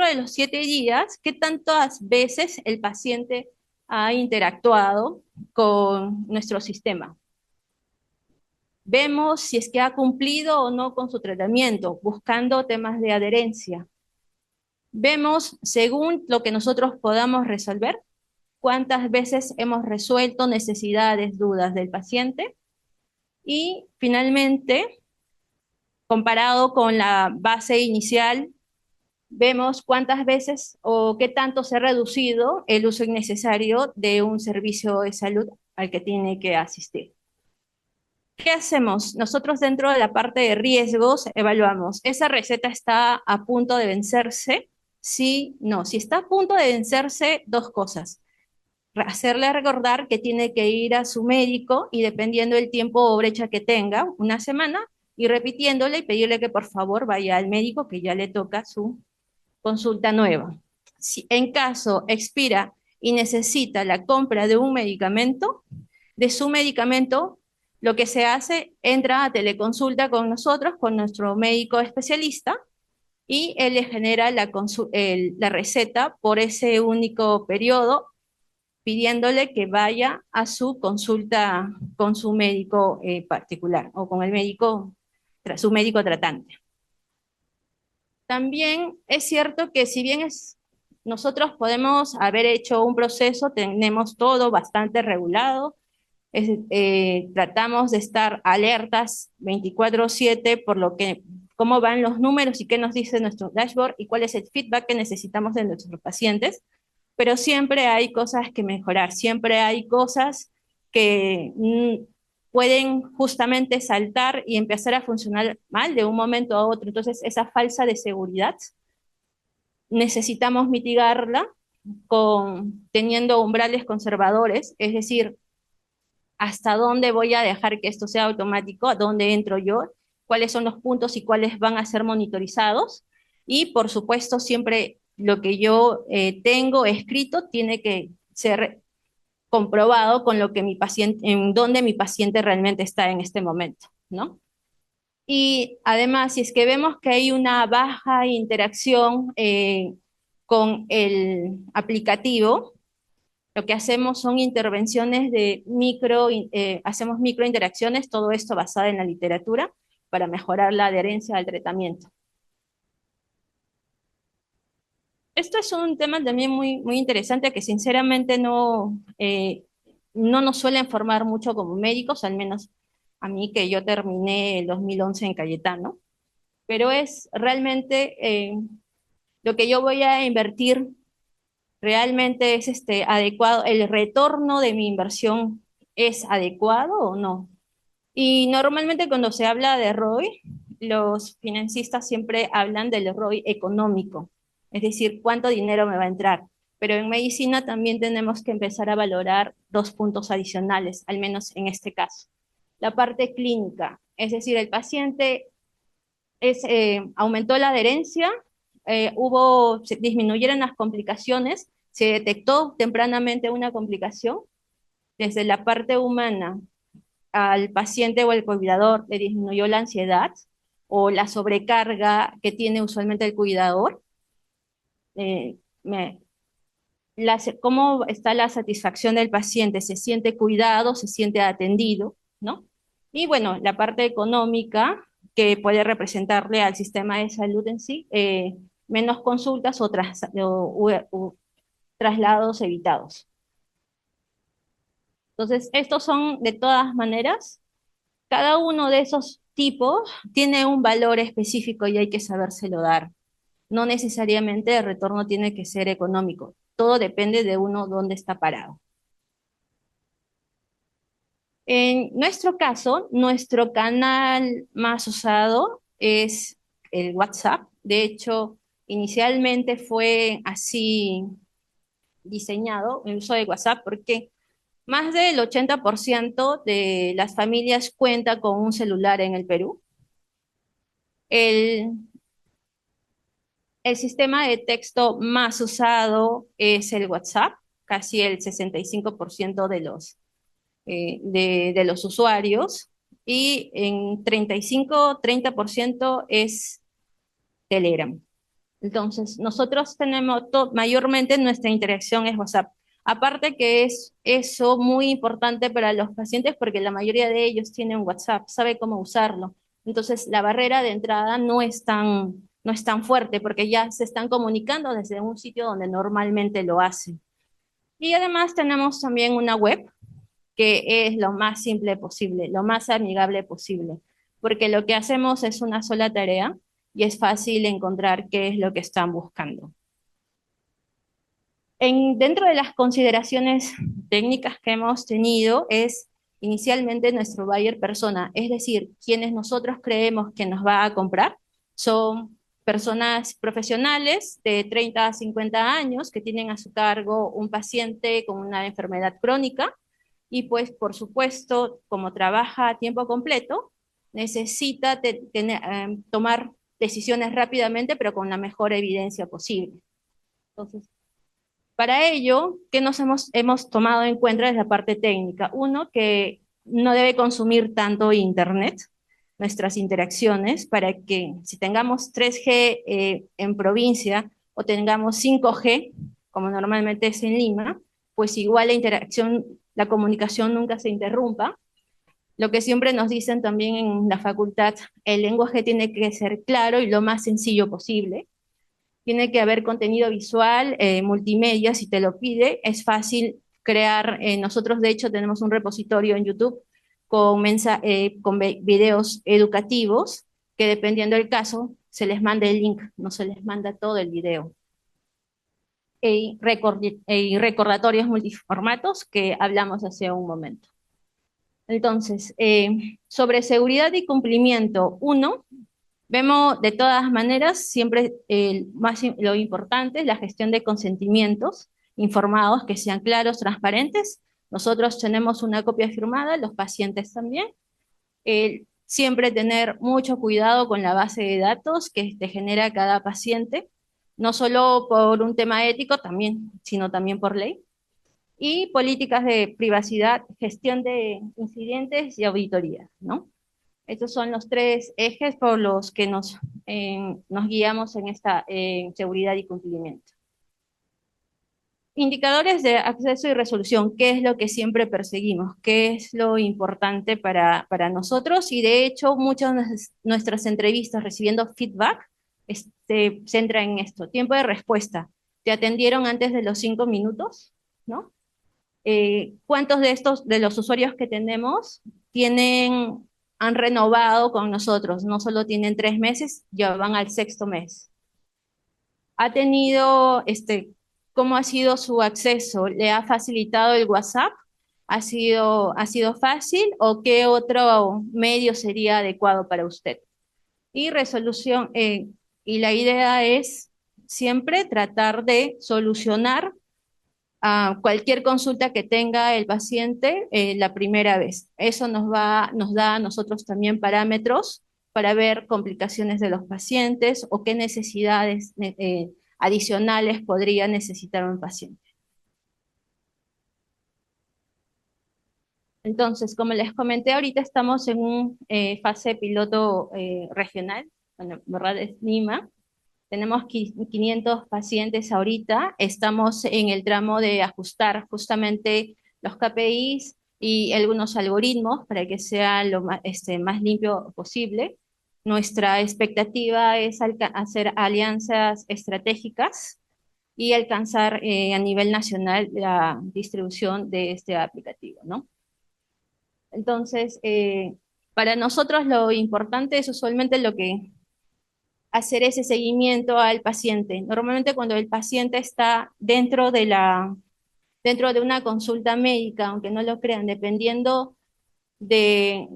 C: de los 7 días, ¿qué tantas veces el paciente ha interactuado con nuestro sistema? Vemos si es que ha cumplido o no con su tratamiento, buscando temas de adherencia. Vemos, según lo que nosotros podamos resolver, cuántas veces hemos resuelto necesidades, dudas del paciente. Y finalmente, comparado con la base inicial, vemos cuántas veces o qué tanto se ha reducido el uso innecesario de un servicio de salud al que tiene que asistir. ¿Qué hacemos? Nosotros dentro de la parte de riesgos evaluamos, ¿esa receta está a punto de vencerse? Sí, no. Si está a punto de vencerse, dos cosas. Hacerle recordar que tiene que ir a su médico y dependiendo del tiempo o brecha que tenga, una semana, y repitiéndole y pedirle que por favor vaya al médico que ya le toca su consulta nueva. Si en caso expira y necesita la compra de un medicamento, de su medicamento, lo que se hace, entra a teleconsulta con nosotros, con nuestro médico especialista, y él le genera la receta por ese único periodo, pidiéndole que vaya a su consulta con su médico particular o con su médico tratante. También es cierto que si bien nosotros podemos haber hecho un proceso, tenemos todo bastante regulado, tratamos de estar alertas 24/7 por cómo van los números y qué nos dice nuestro dashboard y cuál es el feedback que necesitamos de nuestros pacientes, pero siempre hay cosas que mejorar, siempre hay cosas que pueden justamente saltar y empezar a funcionar mal de un momento a otro. Entonces, esa falsa de seguridad necesitamos mitigarla teniendo umbrales conservadores, es decir, hasta dónde voy a dejar que esto sea automático, a dónde entro yo, cuáles son los puntos y cuáles van a ser monitorizados. Y por supuesto, siempre lo que yo tengo escrito tiene que ser comprobado con lo que en dónde mi paciente realmente está en este momento, ¿no? Y además, si es que vemos que hay una baja interacción con el aplicativo, lo que hacemos son intervenciones hacemos microinteracciones, todo esto basado en la literatura, para mejorar la adherencia al tratamiento. Esto es un tema también muy, muy interesante que sinceramente no nos suelen formar mucho como médicos, al menos a mí que yo terminé el 2011 en Cayetano, pero es realmente lo que yo voy a invertir realmente es adecuado, el retorno de mi inversión es adecuado o no. Y normalmente cuando se habla de ROI, los financistas siempre hablan del ROI económico, es decir, cuánto dinero me va a entrar. Pero en medicina también tenemos que empezar a valorar dos puntos adicionales, al menos en este caso. la parte clínica, es decir, el paciente aumentó la adherencia, disminuyeron las complicaciones, se detectó tempranamente una complicación, desde la parte humana al paciente o al cuidador le disminuyó la ansiedad o la sobrecarga que tiene usualmente el cuidador. Eh, me- ¿Cómo está la satisfacción del paciente? ¿Se siente cuidado? ¿Se siente atendido? ¿No? Y bueno, la parte económica que puede representarle al sistema de salud en sí, menos consultas o traslados evitados. Entonces, estos son de todas maneras, cada uno de esos tipos tiene un valor específico y hay que sabérselo dar. No necesariamente el retorno tiene que ser económico. Todo depende de uno dónde está parado. En nuestro caso, nuestro canal más usado es el WhatsApp. De hecho, inicialmente fue así diseñado el uso de WhatsApp porque más del 80% de las familias cuenta con un celular en el Perú. El, el sistema de texto más usado es el WhatsApp, casi el 65% de los usuarios, y en 35-30% es Telegram. Entonces, nosotros tenemos mayormente nuestra interacción es WhatsApp. Aparte que es eso muy importante para los pacientes porque la mayoría de ellos tienen WhatsApp, sabe cómo usarlo. Entonces, la barrera de entrada no es tan fuerte porque ya se están comunicando desde un sitio donde normalmente lo hacen. Y además tenemos también una web que es lo más simple posible, lo más amigable posible, porque lo que hacemos es una sola tarea y es fácil encontrar qué es lo que están buscando. Dentro de las consideraciones técnicas que hemos tenido es inicialmente nuestro buyer persona, es decir, quienes nosotros creemos que nos va a comprar son personas profesionales de 30 a 50 años que tienen a su cargo un paciente con una enfermedad crónica y pues por supuesto, como trabaja a tiempo completo, necesita tomar decisiones rápidamente pero con la mejor evidencia posible. Entonces, para ello, ¿qué hemos tomado en cuenta desde la parte técnica? Uno, que no debe consumir tanto Internet, nuestras interacciones, para que si tengamos 3G en provincia o tengamos 5G, como normalmente es en Lima, pues igual la interacción, la comunicación nunca se interrumpa. Lo que siempre nos dicen también en la facultad, el lenguaje tiene que ser claro y lo más sencillo posible. Tiene que haber contenido visual, multimedia, si te lo pide, es fácil crear. Nosotros, de hecho, tenemos un repositorio en YouTube con videos educativos que, dependiendo del caso, se les manda el link, no se les manda todo el video. Y recordatorios multiformatos que hablamos hace un momento. Entonces, sobre seguridad y cumplimiento, uno, vemos de todas maneras siempre lo importante es la gestión de consentimientos informados que sean claros, transparentes. Nosotros tenemos una copia firmada, los pacientes también. Siempre tener mucho cuidado con la base de datos que te genera cada paciente, no solo por un tema ético, sino también por ley. Y políticas de privacidad, gestión de incidentes y auditoría, ¿no? Estos son los tres ejes por los que nos guiamos en esta seguridad y cumplimiento. Indicadores de acceso y resolución, ¿qué es lo que siempre perseguimos? ¿Qué es lo importante para nosotros? Y de hecho, muchas de nuestras entrevistas recibiendo feedback se centra en esto. Tiempo de respuesta. ¿Te atendieron antes de los 5 minutos? ¿No? ¿Cuántos de los usuarios que tenemos han renovado con nosotros? No solo tienen 3 meses, ya van al 6.º mes. ¿Ha tenido, cómo ha sido su acceso? ¿Le ha facilitado el WhatsApp? ¿Ha sido fácil o qué otro medio sería adecuado para usted? Y resolución, y la idea es siempre tratar de solucionar a cualquier consulta que tenga el paciente la primera vez. Eso nos da a nosotros también parámetros para ver complicaciones de los pacientes o qué necesidades adicionales podría necesitar un paciente. Entonces, como les comenté, ahorita estamos en un fase piloto regional, bueno, ¿verdad? Es Lima. Tenemos 500 pacientes ahorita. Estamos en el tramo de ajustar justamente los KPIs y algunos algoritmos para que sea lo más limpio posible. Nuestra expectativa es hacer alianzas estratégicas y alcanzar a nivel nacional la distribución de este aplicativo, ¿no? Entonces, para nosotros lo importante es usualmente lo que hacer ese seguimiento al paciente. Normalmente cuando el paciente está dentro de una consulta médica, aunque no lo crean, de,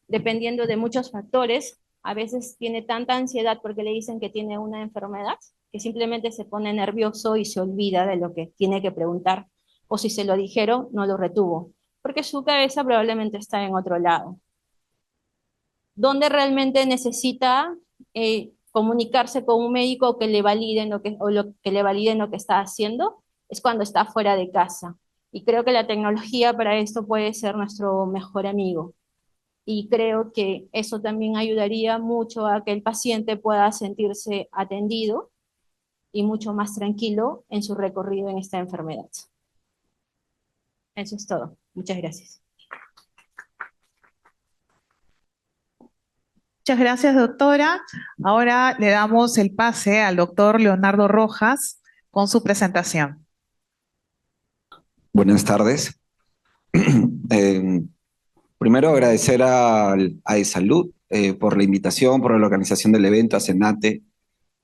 C: dependiendo de muchos factores, a veces tiene tanta ansiedad porque le dicen que tiene una enfermedad, que simplemente se pone nervioso y se olvida de lo que tiene que preguntar, o si se lo dijeron, no lo retuvo, porque su cabeza probablemente está en otro lado. Donde realmente necesita comunicarse con un médico que le validen que le validen lo que está haciendo, es cuando está fuera de casa. Y creo que la tecnología para esto puede ser nuestro mejor amigo. Y creo que eso también ayudaría mucho a que el paciente pueda sentirse atendido y mucho más tranquilo en su recorrido en esta enfermedad. Eso es todo. Muchas gracias.
A: Muchas gracias, doctora. Ahora le damos el pase al doctor Leonardo Rojas con su presentación.
D: Buenas tardes. Primero agradecer a Salud por la invitación, por la organización del evento, a Senate.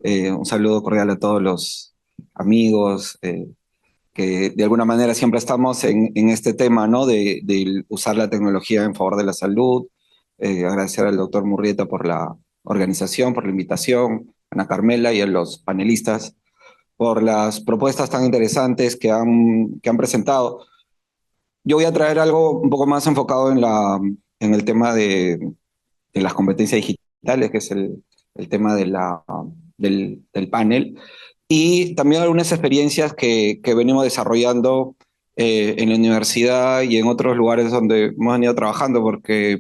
D: Un saludo cordial a todos los amigos que de alguna manera siempre estamos en este tema, ¿no? De usar la tecnología en favor de la salud. Agradecer al doctor Murrieta por la organización, por la invitación, a Ana Carmela y a los panelistas por las propuestas tan interesantes que han presentado. Yo voy a traer algo un poco más enfocado en el tema de las competencias digitales, que es el tema del panel, y también algunas experiencias que venimos desarrollando en la universidad y en otros lugares donde hemos venido trabajando, porque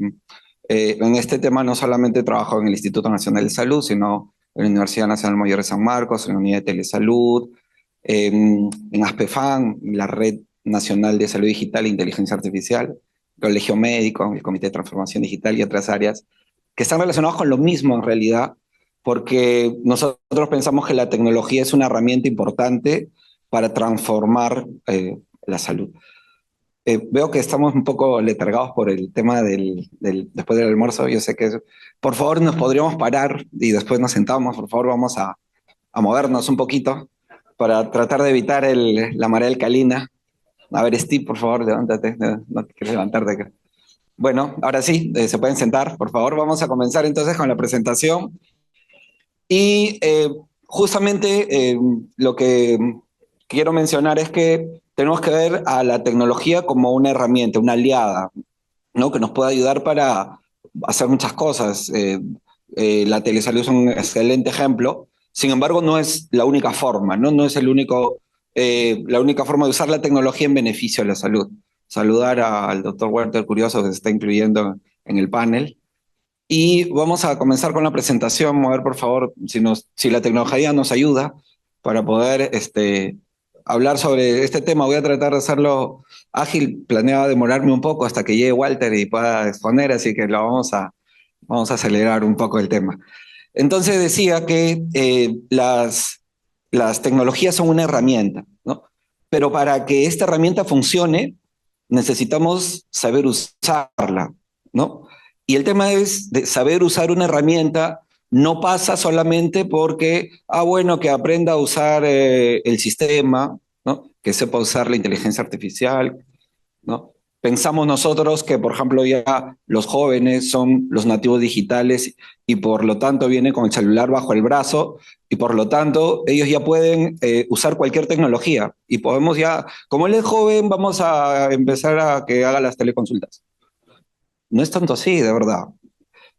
D: en este tema no solamente trabajo en el Instituto Nacional de Salud, sino en la Universidad Nacional Mayor de San Marcos, en la Unidad de Telesalud, en ASPEFAN, la Red Nacional de Salud Digital e Inteligencia Artificial, Colegio Médico, el Comité de Transformación Digital y otras áreas que están relacionados con lo mismo en realidad, porque nosotros pensamos que la tecnología es una herramienta importante para transformar la salud. Veo que estamos un poco letargados por el tema después del almuerzo. Yo sé que por favor nos podríamos parar y después nos sentamos. Por favor, vamos a movernos un poquito para tratar de evitar la marea alcalina. A ver, Steve, por favor, levántate. No quieres levantarte. Bueno, ahora sí, se pueden sentar, por favor. Vamos a comenzar entonces con la presentación. Y justamente lo que quiero mencionar es que tenemos que ver a la tecnología como una herramienta, una aliada, ¿no? Que nos puede ayudar para hacer muchas cosas. La telesalud es un excelente ejemplo. Sin embargo, no es la única forma, ¿no? No es la única forma de usar la tecnología en beneficio de la salud. Saludar al doctor Walter Curioso, que se está incluyendo en el panel. Y vamos a comenzar con la presentación. A ver, por favor, si la tecnología nos ayuda para poder hablar sobre este tema. Voy a tratar de hacerlo ágil. Planeaba demorarme un poco hasta que llegue Walter y pueda exponer, así que vamos a acelerar un poco el tema. Entonces decía que las tecnologías son una herramienta, ¿no? Pero para que esta herramienta funcione, necesitamos saber usarla, ¿no? Y el tema es de saber usar una herramienta no pasa solamente porque, bueno, que aprenda a usar el sistema, ¿no? Que sepa usar la inteligencia artificial, ¿no? pensamos nosotros que, por ejemplo, ya los jóvenes son los nativos digitales y por lo tanto vienen con el celular bajo el brazo y por lo tanto ellos ya pueden usar cualquier tecnología y podemos ya, como él es joven, vamos a empezar a que haga las teleconsultas. No es tanto así, de verdad.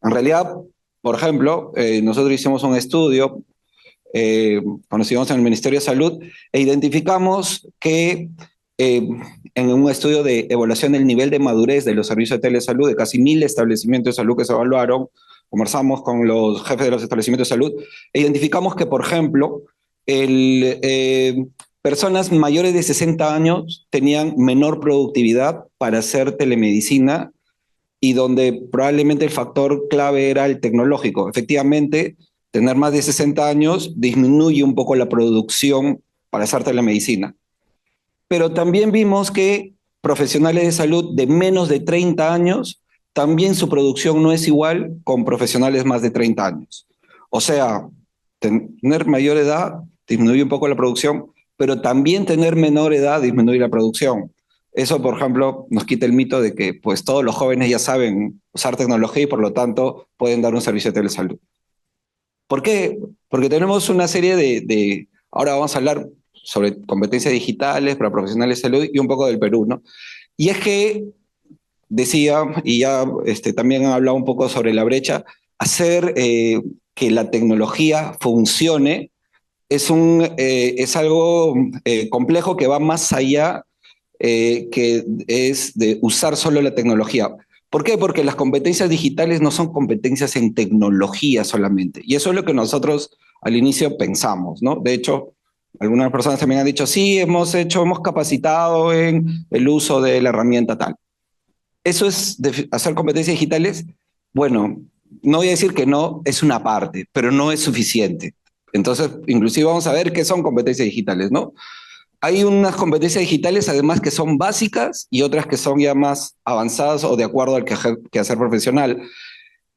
D: En realidad, por ejemplo, nosotros hicimos un estudio, conocimos en el Ministerio de Salud e identificamos que en un estudio de evaluación del nivel de madurez de los servicios de telesalud de casi 1.000 establecimientos de salud que se evaluaron, conversamos con los jefes de los establecimientos de salud e identificamos que, por ejemplo, personas mayores de 60 años tenían menor productividad para hacer telemedicina y donde probablemente el factor clave era el tecnológico. Efectivamente, tener más de 60 años disminuye un poco la producción para hacer telemedicina. Pero también vimos que profesionales de salud de menos de 30 años, también su producción no es igual con profesionales más de 30 años. O sea, tener mayor edad disminuye un poco la producción, pero también tener menor edad disminuye la producción. Eso, por ejemplo, nos quita el mito de que pues, todos los jóvenes ya saben usar tecnología y por lo tanto pueden dar un servicio de telesalud. ¿Por qué? Porque tenemos una serie ahora vamos a hablar sobre competencias digitales para profesionales de salud y un poco del Perú, ¿no? Y es que decía, y ya también han hablado un poco sobre la brecha, hacer que la tecnología funcione es algo complejo que va más allá que es de usar solo la tecnología. ¿Por qué? Porque las competencias digitales no son competencias en tecnología solamente. Y eso es lo que nosotros al inicio pensamos, ¿no? De hecho, algunas personas también han dicho, sí, hemos capacitado en el uso de la herramienta tal. Eso es hacer competencias digitales. Bueno, no voy a decir que no, es una parte, pero no es suficiente. Entonces, inclusive vamos a ver qué son competencias digitales, ¿no? Hay unas competencias digitales además que son básicas y otras que son ya más avanzadas o de acuerdo al quehacer profesional.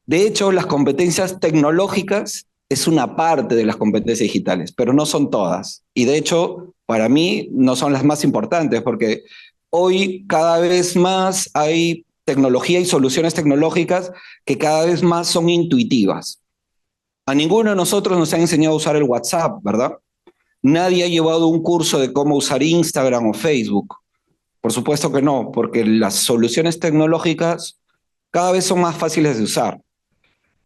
D: De hecho, las competencias tecnológicas es una parte de las competencias digitales, pero no son todas. Y de hecho, para mí, no son las más importantes, porque hoy cada vez más hay tecnología y soluciones tecnológicas que cada vez más son intuitivas. A ninguno de nosotros nos han enseñado a usar el WhatsApp, ¿verdad? Nadie ha llevado un curso de cómo usar Instagram o Facebook. Por supuesto que no, porque las soluciones tecnológicas cada vez son más fáciles de usar.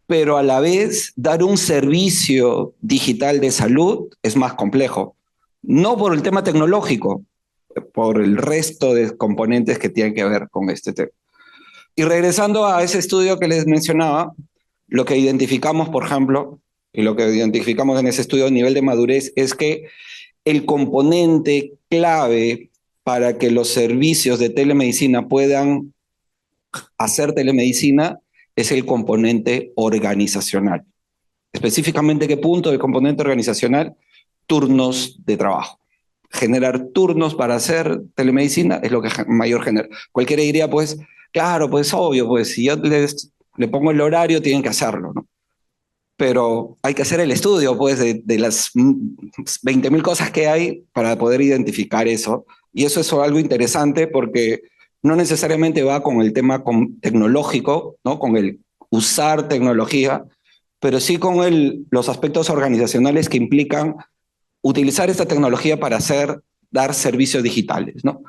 D: Pero a la vez, dar un servicio digital de salud es más complejo. No por el tema tecnológico, por el resto de componentes que tienen que ver con este tema. Y regresando a ese estudio que les mencionaba, lo que identificamos, por ejemplo, y lo que identificamos en ese estudio a nivel de madurez es que el componente clave para que los servicios de telemedicina puedan hacer telemedicina es el componente organizacional. Específicamente, ¿qué punto del componente organizacional? Turnos de trabajo. Generar turnos para hacer telemedicina es lo que mayor genera. Cualquiera diría, pues, claro, pues obvio, pues si yo le pongo el horario, tienen que hacerlo, ¿no? Pero hay que hacer el estudio, pues, de las 20.000 cosas que hay para poder identificar eso. Y eso es algo interesante porque no necesariamente va con el tema tecnológico, ¿no? Con el usar tecnología, pero sí con los aspectos organizacionales que implican utilizar esta tecnología para dar servicios digitales, ¿no?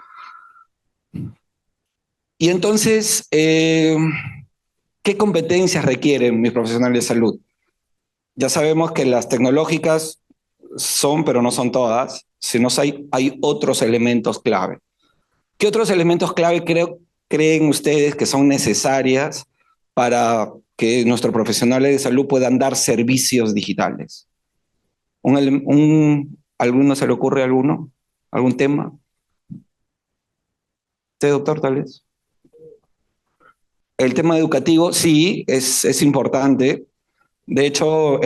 D: Y entonces, ¿qué competencias requieren mis profesionales de salud? Ya sabemos que las tecnológicas son, pero no son todas, sino hay otros elementos clave. ¿Qué otros elementos clave creen ustedes que son necesarias para que nuestros profesionales de salud puedan dar servicios digitales? ¿Alguno se le ocurre alguno? ¿Algún tema? ¿Usted, doctor, tal vez? El tema educativo, sí, es importante. De hecho,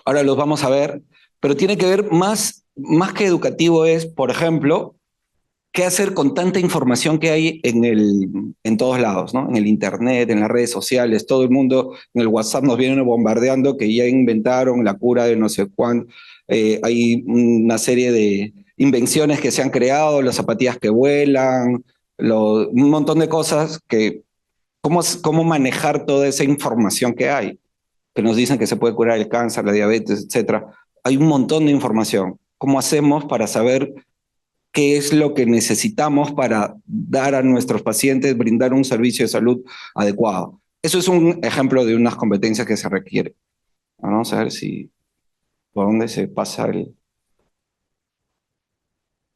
D: ahora los vamos a ver, pero tiene que ver más que educativo es, por ejemplo, qué hacer con tanta información que hay en todos lados, ¿no? En el internet, en las redes sociales, todo el mundo en el WhatsApp nos viene bombardeando que ya inventaron la cura de no sé cuánto. Hay una serie de invenciones que se han creado, las zapatillas que vuelan, un montón de cosas que, cómo manejar toda esa información que hay, que nos dicen que se puede curar el cáncer, la diabetes, etcétera. Hay un montón de información. ¿Cómo hacemos para saber qué es lo que necesitamos para dar a nuestros pacientes, brindar un servicio de salud adecuado? Eso es un ejemplo de unas competencias que se requieren. Vamos a ver si, por dónde se pasa el...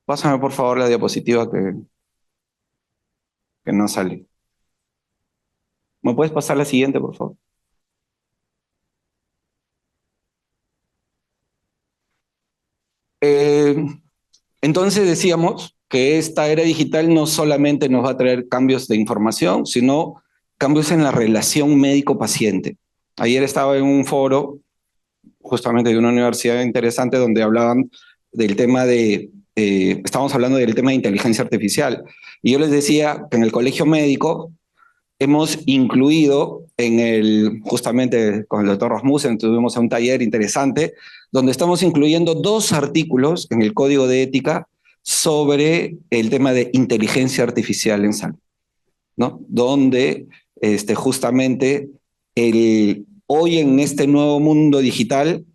D: Pásame por favor la diapositiva que no sale. ¿Me puedes pasar la siguiente, por favor? Eh, entonces decíamos que esta era digital no solamente nos va a traer cambios de información, sino cambios en la relación médico-paciente. Ayer estaba en un foro justamente de una universidad interesante donde hablaban del tema de, estábamos hablando del tema de inteligencia artificial. Y yo les decía que en el colegio médico hemos incluido justamente con el doctor Rasmussen, tuvimos un taller interesante, donde estamos incluyendo 2 artículos en el Código de Ética sobre el tema de inteligencia artificial en salud, ¿no? Donde justamente hoy en este nuevo mundo digital,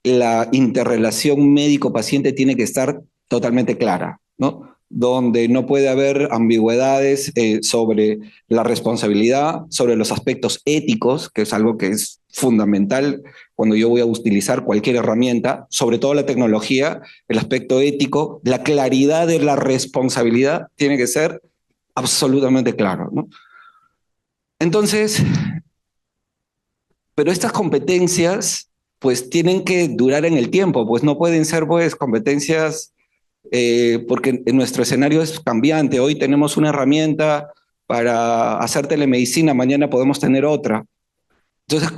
D: la interrelación médico-paciente tiene que estar totalmente clara, ¿no? Donde no puede haber ambigüedades sobre la responsabilidad, sobre los aspectos éticos, que es algo que es fundamental cuando yo voy a utilizar cualquier herramienta, sobre todo la tecnología, el aspecto ético, la claridad de la responsabilidad tiene que ser absolutamente claro, ¿no? Entonces, pero estas competencias pues tienen que durar en el tiempo, pues no pueden ser pues competencias porque nuestro escenario es cambiante. Hoy tenemos una herramienta para hacer telemedicina, mañana podemos tener otra. Entonces,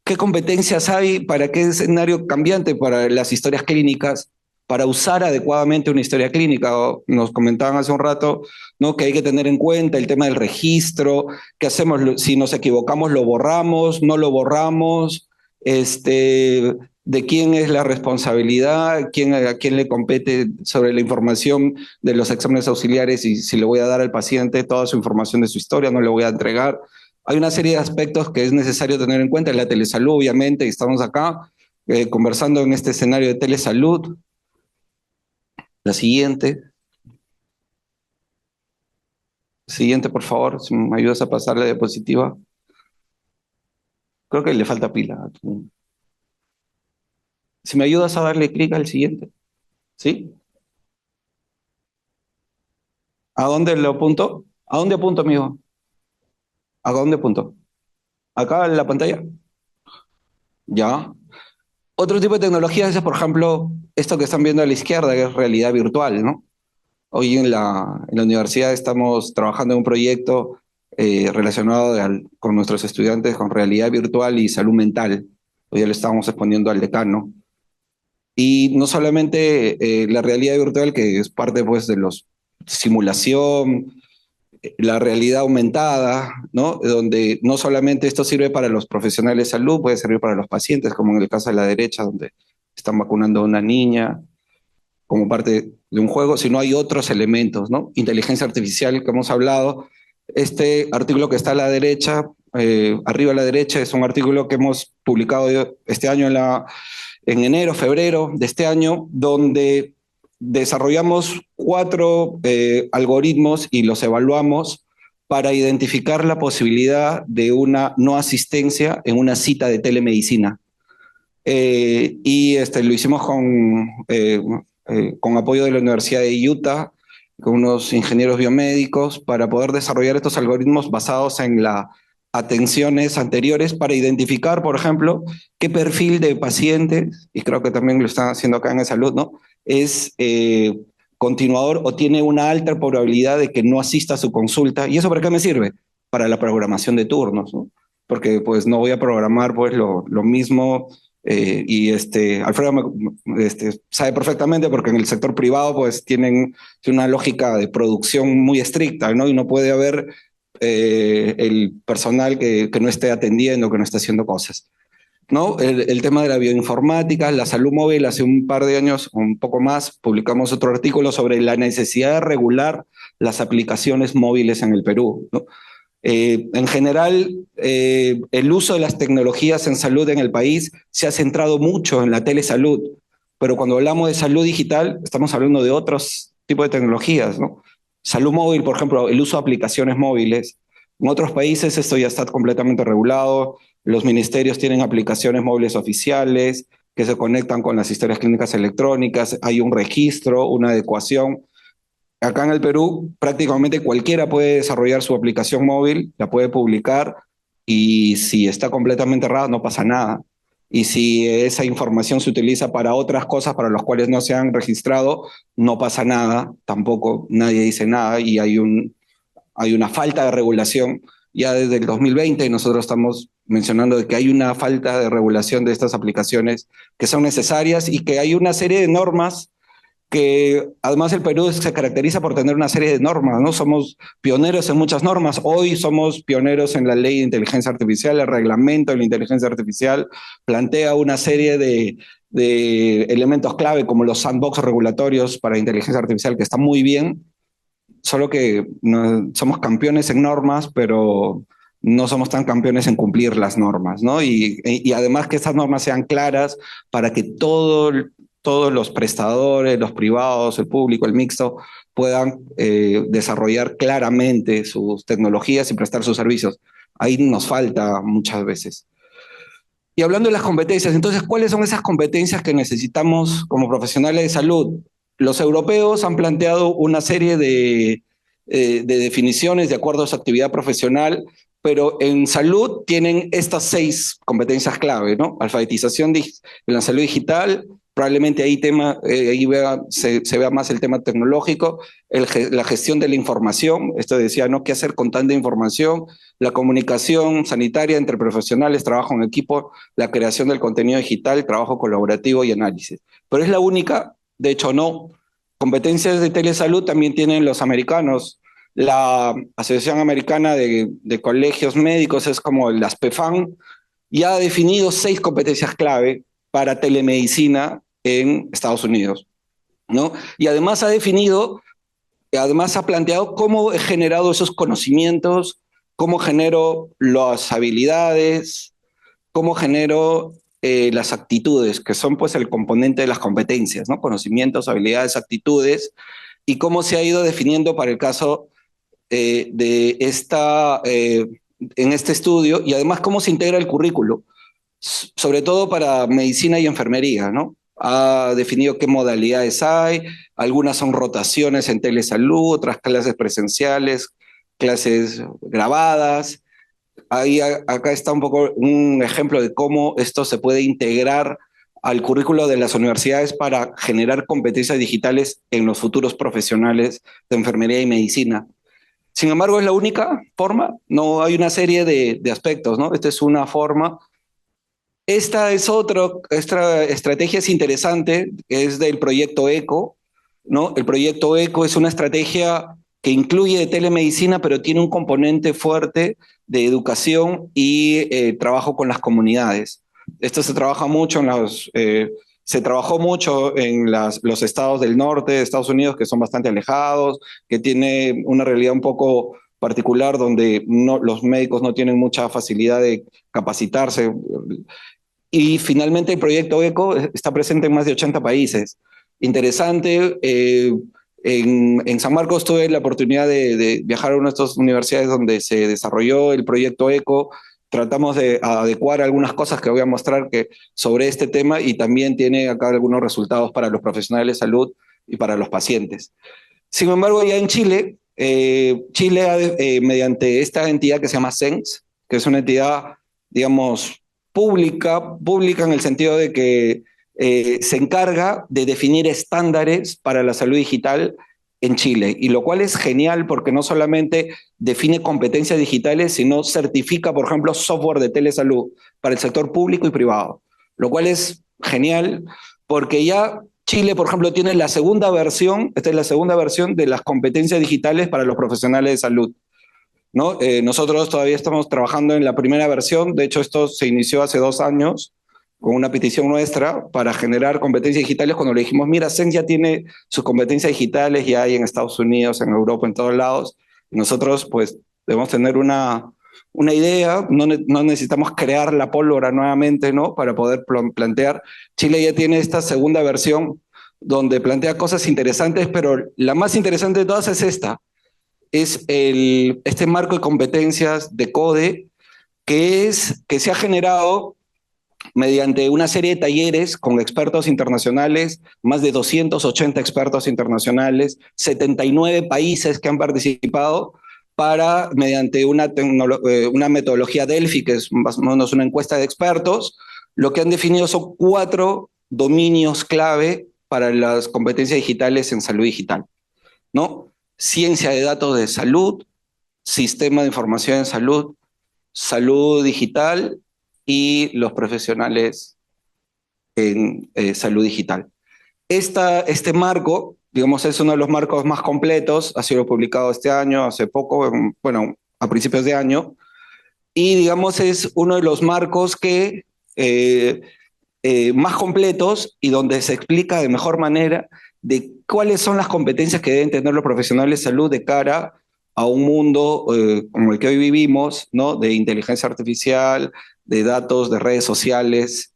D: qué competencias hay para qué escenario cambiante para las historias clínicas, para usar adecuadamente una historia clínica? Nos comentaban hace un rato, ¿no?, que hay que tener en cuenta el tema del registro, qué hacemos si nos equivocamos, lo borramos, no lo borramos, de quién es la responsabilidad, a quién le compete sobre la información de los exámenes auxiliares y si le voy a dar al paciente toda su información de su historia, no le voy a entregar. Hay una serie de aspectos que es necesario tener en cuenta. La telesalud, obviamente, y estamos acá conversando en este escenario de telesalud. La siguiente. Siguiente, por favor, si me ayudas a pasar la diapositiva. Creo que le falta pila. Si me ayudas a darle clic al siguiente. ¿Sí? ¿A dónde lo apunto? ¿A dónde apunto, amigo? ¿A dónde apunto? ¿Acá en la pantalla? Ya. Otro tipo de tecnologías es, por ejemplo, esto que están viendo a la izquierda, que es realidad virtual, ¿no? Hoy en la universidad estamos trabajando en un proyecto relacionado con nuestros estudiantes con realidad virtual y salud mental. Hoy ya lo estábamos exponiendo al decano. Y no solamente la realidad virtual, que es parte pues, de los simulación, la realidad aumentada, ¿no? Donde no solamente esto sirve para los profesionales de salud, puede servir para los pacientes, como en el caso de la derecha, donde están vacunando a una niña como parte de un juego, sino hay otros elementos, ¿no? Inteligencia artificial que hemos hablado. Este artículo que está a la derecha, arriba a la derecha, es un artículo que hemos publicado este año en enero, febrero de este año, donde desarrollamos 4 algoritmos y los evaluamos para identificar la posibilidad de una no asistencia en una cita de telemedicina. Y lo hicimos con apoyo de la Universidad de Utah, con unos ingenieros biomédicos, para poder desarrollar estos algoritmos basados en las atenciones anteriores para identificar, por ejemplo, qué perfil de pacientes, y creo que también lo están haciendo acá en salud, ¿no?, es continuador o tiene una alta probabilidad de que no asista a su consulta. ¿Y eso para qué me sirve? Para la programación de turnos, ¿no? Porque pues no voy a programar pues lo mismo y Alfredo sabe perfectamente porque en el sector privado pues tienen una lógica de producción muy estricta, ¿no? Y no puede haber el personal que no esté atendiendo, que no esté haciendo cosas. ¿no? El tema de la bioinformática, la salud móvil. Hace un par de años, un poco más, publicamos otro artículo sobre la necesidad de regular las aplicaciones móviles en el Perú, ¿no? En general, el uso de las tecnologías en salud en el país se ha centrado mucho en la telesalud, pero cuando hablamos de salud digital, estamos hablando de otros tipos de tecnologías, ¿no? Salud móvil, por ejemplo, el uso de aplicaciones móviles. En otros países esto ya está completamente regulado. Los ministerios tienen aplicaciones móviles oficiales que se conectan con las historias clínicas electrónicas. Hay un registro, una adecuación. Acá en el Perú, prácticamente cualquiera puede desarrollar su aplicación móvil, la puede publicar y si está completamente errada no pasa nada. Y si esa información se utiliza para otras cosas para las cuales no se han registrado, no pasa nada, tampoco nadie dice nada y hay una falta de regulación. Ya desde el 2020 nosotros estamos mencionando de que hay una falta de regulación de estas aplicaciones que son necesarias y que hay una serie de normas que además el Perú se caracteriza por tener una serie de normas, ¿no? Somos pioneros en muchas normas. Hoy somos pioneros en la ley de inteligencia artificial, el reglamento de la inteligencia artificial plantea una serie de elementos clave como los sandbox regulatorios para inteligencia artificial que están muy bien, solo que no, somos campeones en normas, pero no somos tan campeones en cumplir las normas, ¿no? Y además que estas normas sean claras para que todos los prestadores, los privados, el público, el mixto, puedan desarrollar claramente sus tecnologías y prestar sus servicios. Ahí nos falta muchas veces. Y hablando de las competencias, entonces, ¿cuáles son esas competencias que necesitamos como profesionales de salud? Los europeos han planteado una serie de definiciones de acuerdo a su actividad profesional, pero en salud tienen estas 6 competencias clave, ¿no? Alfabetización en la salud digital, probablemente ahí se vea más el tema tecnológico, la gestión de la información, esto decía, ¿no? ¿Qué hacer con tanta información? La comunicación sanitaria entre profesionales, trabajo en equipo, la creación del contenido digital, trabajo colaborativo y análisis. Pero es la única, de hecho no. Competencias de telesalud también tienen los americanos. La Asociación Americana de Colegios Médicos es como la ASPEFAM, y ha definido 6 competencias clave para telemedicina en Estados Unidos, ¿no? Y además además ha planteado cómo he generado esos conocimientos, cómo genero las habilidades, cómo genero las actitudes, que son pues el componente de las competencias, ¿no? Conocimientos, habilidades, actitudes, y cómo se ha ido definiendo para el caso en este estudio, y además cómo se integra el currículo, sobre todo para medicina y enfermería, ¿no? Ha definido qué modalidades hay, algunas son rotaciones en telesalud, otras clases presenciales, clases grabadas. Acá está un poco un ejemplo de cómo esto se puede integrar al currículo de las universidades para generar competencias digitales en los futuros profesionales de enfermería y medicina. Sin embargo, es la única forma, no hay una serie de aspectos, ¿no? Esta es una forma. Esta estrategia es interesante, es del proyecto ECO, ¿no? El proyecto ECO es una estrategia que incluye telemedicina, pero tiene un componente fuerte de educación y trabajo con las comunidades. Esto se trabaja mucho se trabajó mucho en los estados del norte de Estados Unidos, que son bastante alejados, que tiene una realidad un poco particular donde los médicos no tienen mucha facilidad de capacitarse. Y finalmente el proyecto ECO está presente en más de 80 países. Interesante. En San Marcos tuve la oportunidad de viajar a una de estas universidades donde se desarrolló el proyecto ECO. Tratamos de adecuar algunas cosas que voy a mostrar sobre este tema, y también tiene acá algunos resultados para los profesionales de salud y para los pacientes. Sin embargo, ya en Chile, mediante esta entidad que se llama SENS, que es una entidad, digamos, pública en el sentido de que se encarga de definir estándares para la salud digital en Chile, y lo cual es genial porque no solamente define competencias digitales, sino certifica, por ejemplo, software de telesalud para el sector público y privado, lo cual es genial porque ya Chile, por ejemplo, tiene la segunda versión, esta es la segunda versión de las competencias digitales para los profesionales de salud. ¿no? Nosotros todavía estamos trabajando en la primera versión, de hecho esto se inició hace 2 años con una petición nuestra para generar competencias digitales cuando le dijimos, mira, CEN ya tiene sus competencias digitales, ya hay en Estados Unidos, en Europa, en todos lados, y nosotros pues debemos tener una idea, no necesitamos crear la pólvora nuevamente, ¿no? Para poder plantear. Chile ya tiene esta segunda versión donde plantea cosas interesantes, pero la más interesante de todas es esta, es este marco de competencias de CODE que se ha generado mediante una serie de talleres con expertos internacionales, más de 280 expertos internacionales, 79 países que han participado para, mediante una metodología Delphi, que es más o menos una encuesta de expertos, lo que han definido son 4 dominios clave para las competencias digitales en salud digital, ¿no? Ciencia de datos de salud, sistema de información en salud, salud digital y los profesionales en salud digital. Este marco, digamos, es uno de los marcos más completos, ha sido publicado este año, hace poco, bueno, a principios de año, y digamos es uno de los marcos que más completos y donde se explica de mejor manera de cuáles son las competencias que deben tener los profesionales de salud de cara a un mundo como el que hoy vivimos, ¿no? De inteligencia artificial, de datos, de redes sociales,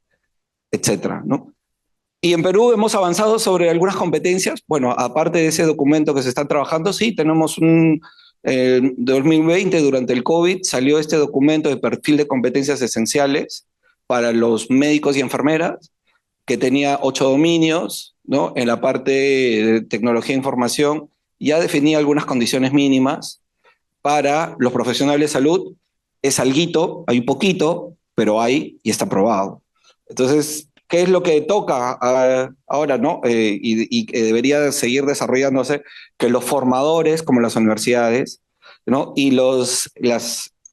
D: etcétera, ¿no? Y en Perú hemos avanzado sobre algunas competencias. Bueno, aparte de ese documento que se está trabajando, sí, tenemos 2020, durante el COVID, salió este documento de perfil de competencias esenciales para los médicos y enfermeras, que tenía 8 dominios, ¿no? En la parte de tecnología e información, ya definía algunas condiciones mínimas para los profesionales de salud. Es alguito, hay un poquito, pero hay y está probado. Entonces, ¿qué es lo que toca ahora, no? Y que debería seguir desarrollándose, que los formadores, como las universidades, ¿no? Y las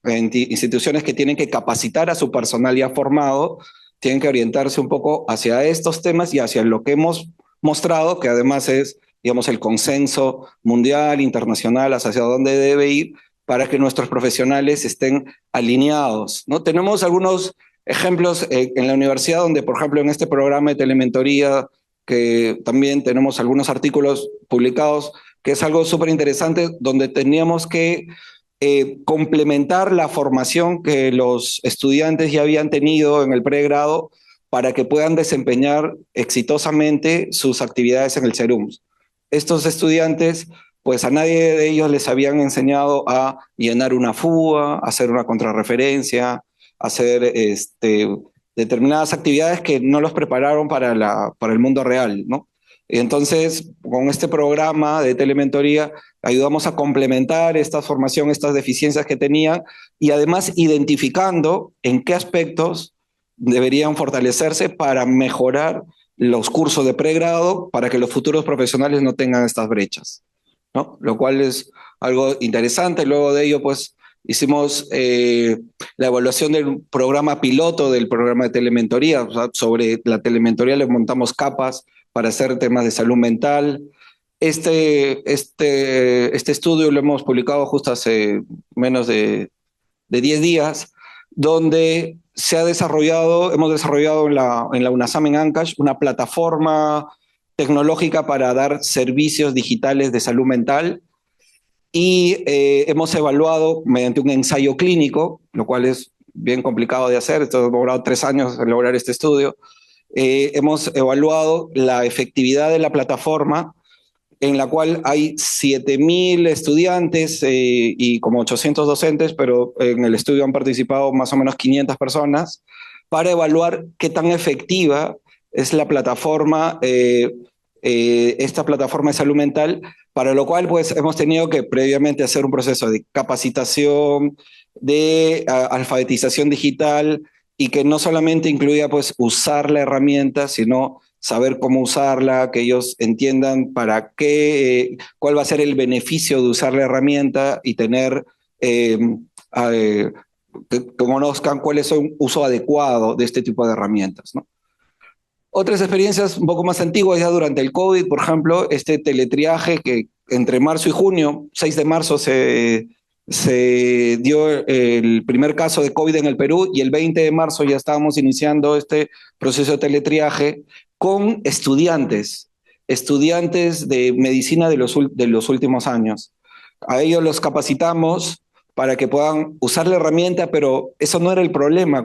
D: instituciones que tienen que capacitar a su personal ya formado, tienen que orientarse un poco hacia estos temas y hacia lo que hemos mostrado, que además es, digamos, el consenso mundial, internacional, hacia dónde debe ir para que nuestros profesionales estén alineados, ¿no? Tenemos algunos ejemplos en la universidad donde, por ejemplo, en este programa de telementoría, que también tenemos algunos artículos publicados, que es algo súper interesante, donde teníamos que complementar la formación que los estudiantes ya habían tenido en el pregrado para que puedan desempeñar exitosamente sus actividades en el CERUMS. Estos estudiantes, pues a nadie de ellos les habían enseñado a llenar una fuga, a hacer una contrarreferencia, hacer determinadas actividades que no los prepararon para el mundo real, ¿no? Entonces, con este programa de telementoría, ayudamos a complementar esta formación, estas deficiencias que tenían y además identificando en qué aspectos deberían fortalecerse para mejorar los cursos de pregrado para que los futuros profesionales no tengan estas brechas, ¿no? Lo cual es algo interesante. Luego de ello, pues, hicimos la evaluación del programa piloto del programa de telementoría. O sea, sobre la telementoría le montamos capas para hacer temas de salud mental. Este estudio lo hemos publicado justo hace menos de 10 días, donde hemos desarrollado en la UNASAM en Ancash una plataforma tecnológica para dar servicios digitales de salud mental y hemos evaluado mediante un ensayo clínico, lo cual es bien complicado de hacer, esto ha logrado 3 años en lograr este estudio. Hemos evaluado la efectividad de la plataforma, en la cual hay 7.000 estudiantes y como 800 docentes, pero en el estudio han participado más o menos 500 personas, para evaluar qué tan efectiva es la plataforma, esta plataforma de salud mental, para lo cual pues hemos tenido que previamente hacer un proceso de capacitación, de alfabetización digital, y que no solamente incluía pues usar la herramienta, sino saber cómo usarla, que ellos entiendan para qué, cuál va a ser el beneficio de usar la herramienta y tener, que conozcan cuál es un uso adecuado de este tipo de herramientas, ¿no? Otras experiencias un poco más antiguas, ya durante el COVID, por ejemplo, este teletriaje que entre marzo y junio, 6 de marzo se dio el primer caso de COVID en el Perú y el 20 de marzo ya estábamos iniciando este proceso de teletriaje con estudiantes de medicina de los últimos años. A ellos los capacitamos para que puedan usar la herramienta, pero eso no era el problema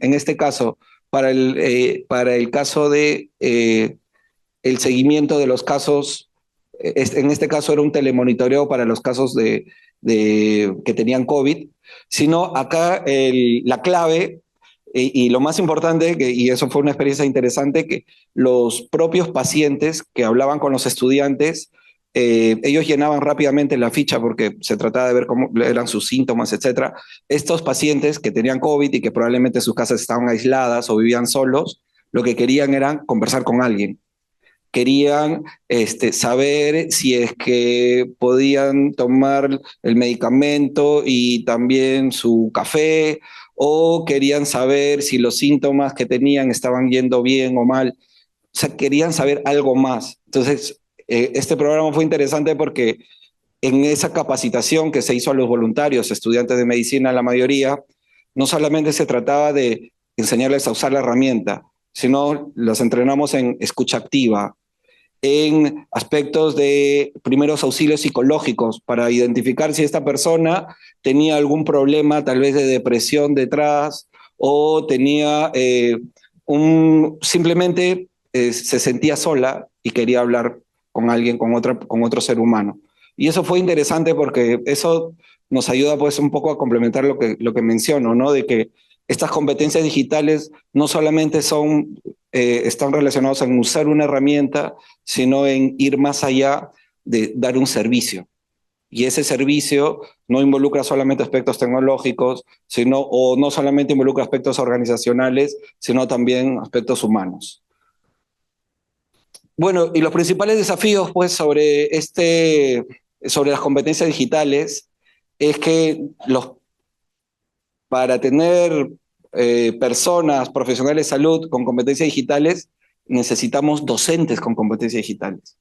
D: en este caso. Para el caso de el seguimiento de los casos, en este caso era un telemonitoreo para los casos que tenían COVID, sino acá la clave y lo más importante, y eso fue una experiencia interesante, que los propios pacientes que hablaban con los estudiantes, ellos llenaban rápidamente la ficha porque se trataba de ver cómo eran sus síntomas, etcétera. Estos pacientes que tenían COVID y que probablemente sus casas estaban aisladas o vivían solos, lo que querían era conversar con alguien. Querían saber si es que podían tomar el medicamento y también su café, o querían saber si los síntomas que tenían estaban yendo bien o mal. O sea, querían saber algo más. Entonces, este programa fue interesante porque en esa capacitación que se hizo a los voluntarios, estudiantes de medicina la mayoría, no solamente se trataba de enseñarles a usar la herramienta, sino los entrenamos en escucha activa, en aspectos de primeros auxilios psicológicos para identificar si esta persona tenía algún problema tal vez de depresión detrás o tenía simplemente se sentía sola y quería hablar con alguien, con otro ser humano. Y eso fue interesante porque eso nos ayuda pues un poco a complementar lo que menciono, ¿no? De que estas competencias digitales no solamente están relacionados en usar una herramienta, sino en ir más allá de dar un servicio. Y ese servicio no involucra solamente aspectos tecnológicos, o no solamente involucra aspectos organizacionales, sino también aspectos humanos. Bueno, y los principales desafíos pues, sobre las competencias digitales es que para tener personas, profesionales de salud con competencias digitales, necesitamos docentes con competencias digitales.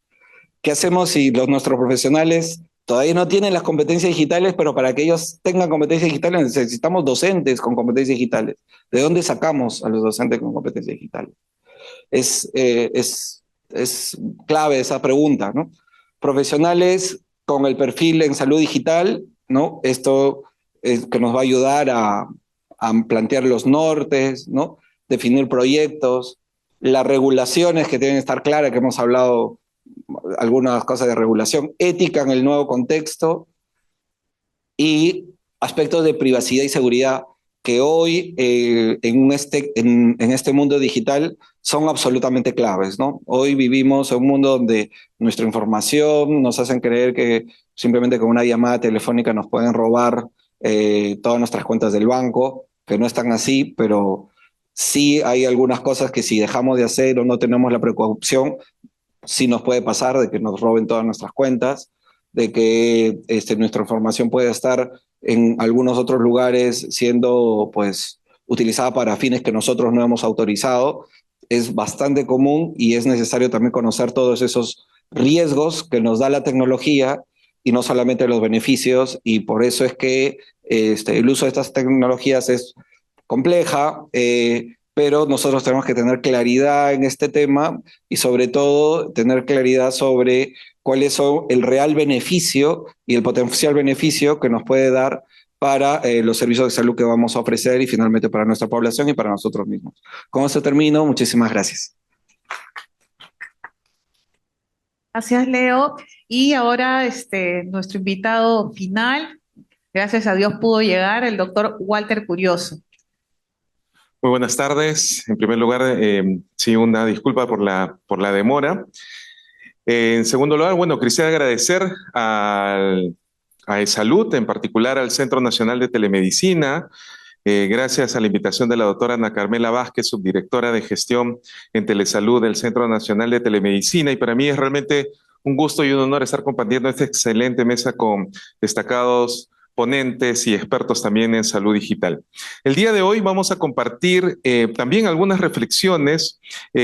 D: ¿Qué hacemos si nuestros profesionales todavía no tienen las competencias digitales, pero para que ellos tengan competencias digitales necesitamos docentes con competencias digitales? ¿De dónde sacamos a los docentes con competencias digitales? Es clave esa pregunta, ¿no? Profesionales con el perfil en salud digital, ¿no? Esto es que nos va a ayudar a plantear los nortes, ¿no? Definir proyectos, las regulaciones que deben estar claras, que hemos hablado algunas cosas de regulación, ética en el nuevo contexto y aspectos de privacidad y seguridad que hoy en este mundo digital son absolutamente claves, ¿no? Hoy vivimos en un mundo donde nuestra información nos hacen creer que simplemente con una llamada telefónica nos pueden robar todas nuestras cuentas del banco, que no están así, pero sí hay algunas cosas que si dejamos de hacer o no tenemos la precaución, sí nos puede pasar de que nos roben todas nuestras cuentas, de que nuestra información puede estar en algunos otros lugares siendo pues utilizada para fines que nosotros no hemos autorizado. Es bastante común y es necesario también conocer todos esos riesgos que nos da la tecnología y no solamente los beneficios, y por eso es que el uso de estas tecnologías es compleja, pero nosotros tenemos que tener claridad en este tema y sobre todo tener claridad sobre cuáles son el real beneficio y el potencial beneficio que nos puede dar para los servicios de salud que vamos a ofrecer y finalmente para nuestra población y para nosotros mismos. Con esto termino. Muchísimas gracias.
A: Gracias, Leo. Y ahora nuestro invitado final, gracias a Dios pudo llegar, el doctor Walter Curioso.
E: Muy buenas tardes. En primer lugar, sí, una disculpa por la demora. En segundo lugar, bueno, quisiera agradecer a eSalud, en particular al Centro Nacional de Telemedicina, gracias a la invitación de la doctora Ana Carmela Vázquez, subdirectora de gestión en Telesalud del Centro Nacional de Telemedicina, y para mí es realmente un gusto y un honor estar compartiendo esta excelente mesa con destacados ponentes y expertos también en salud digital. El día de hoy vamos a compartir también algunas reflexiones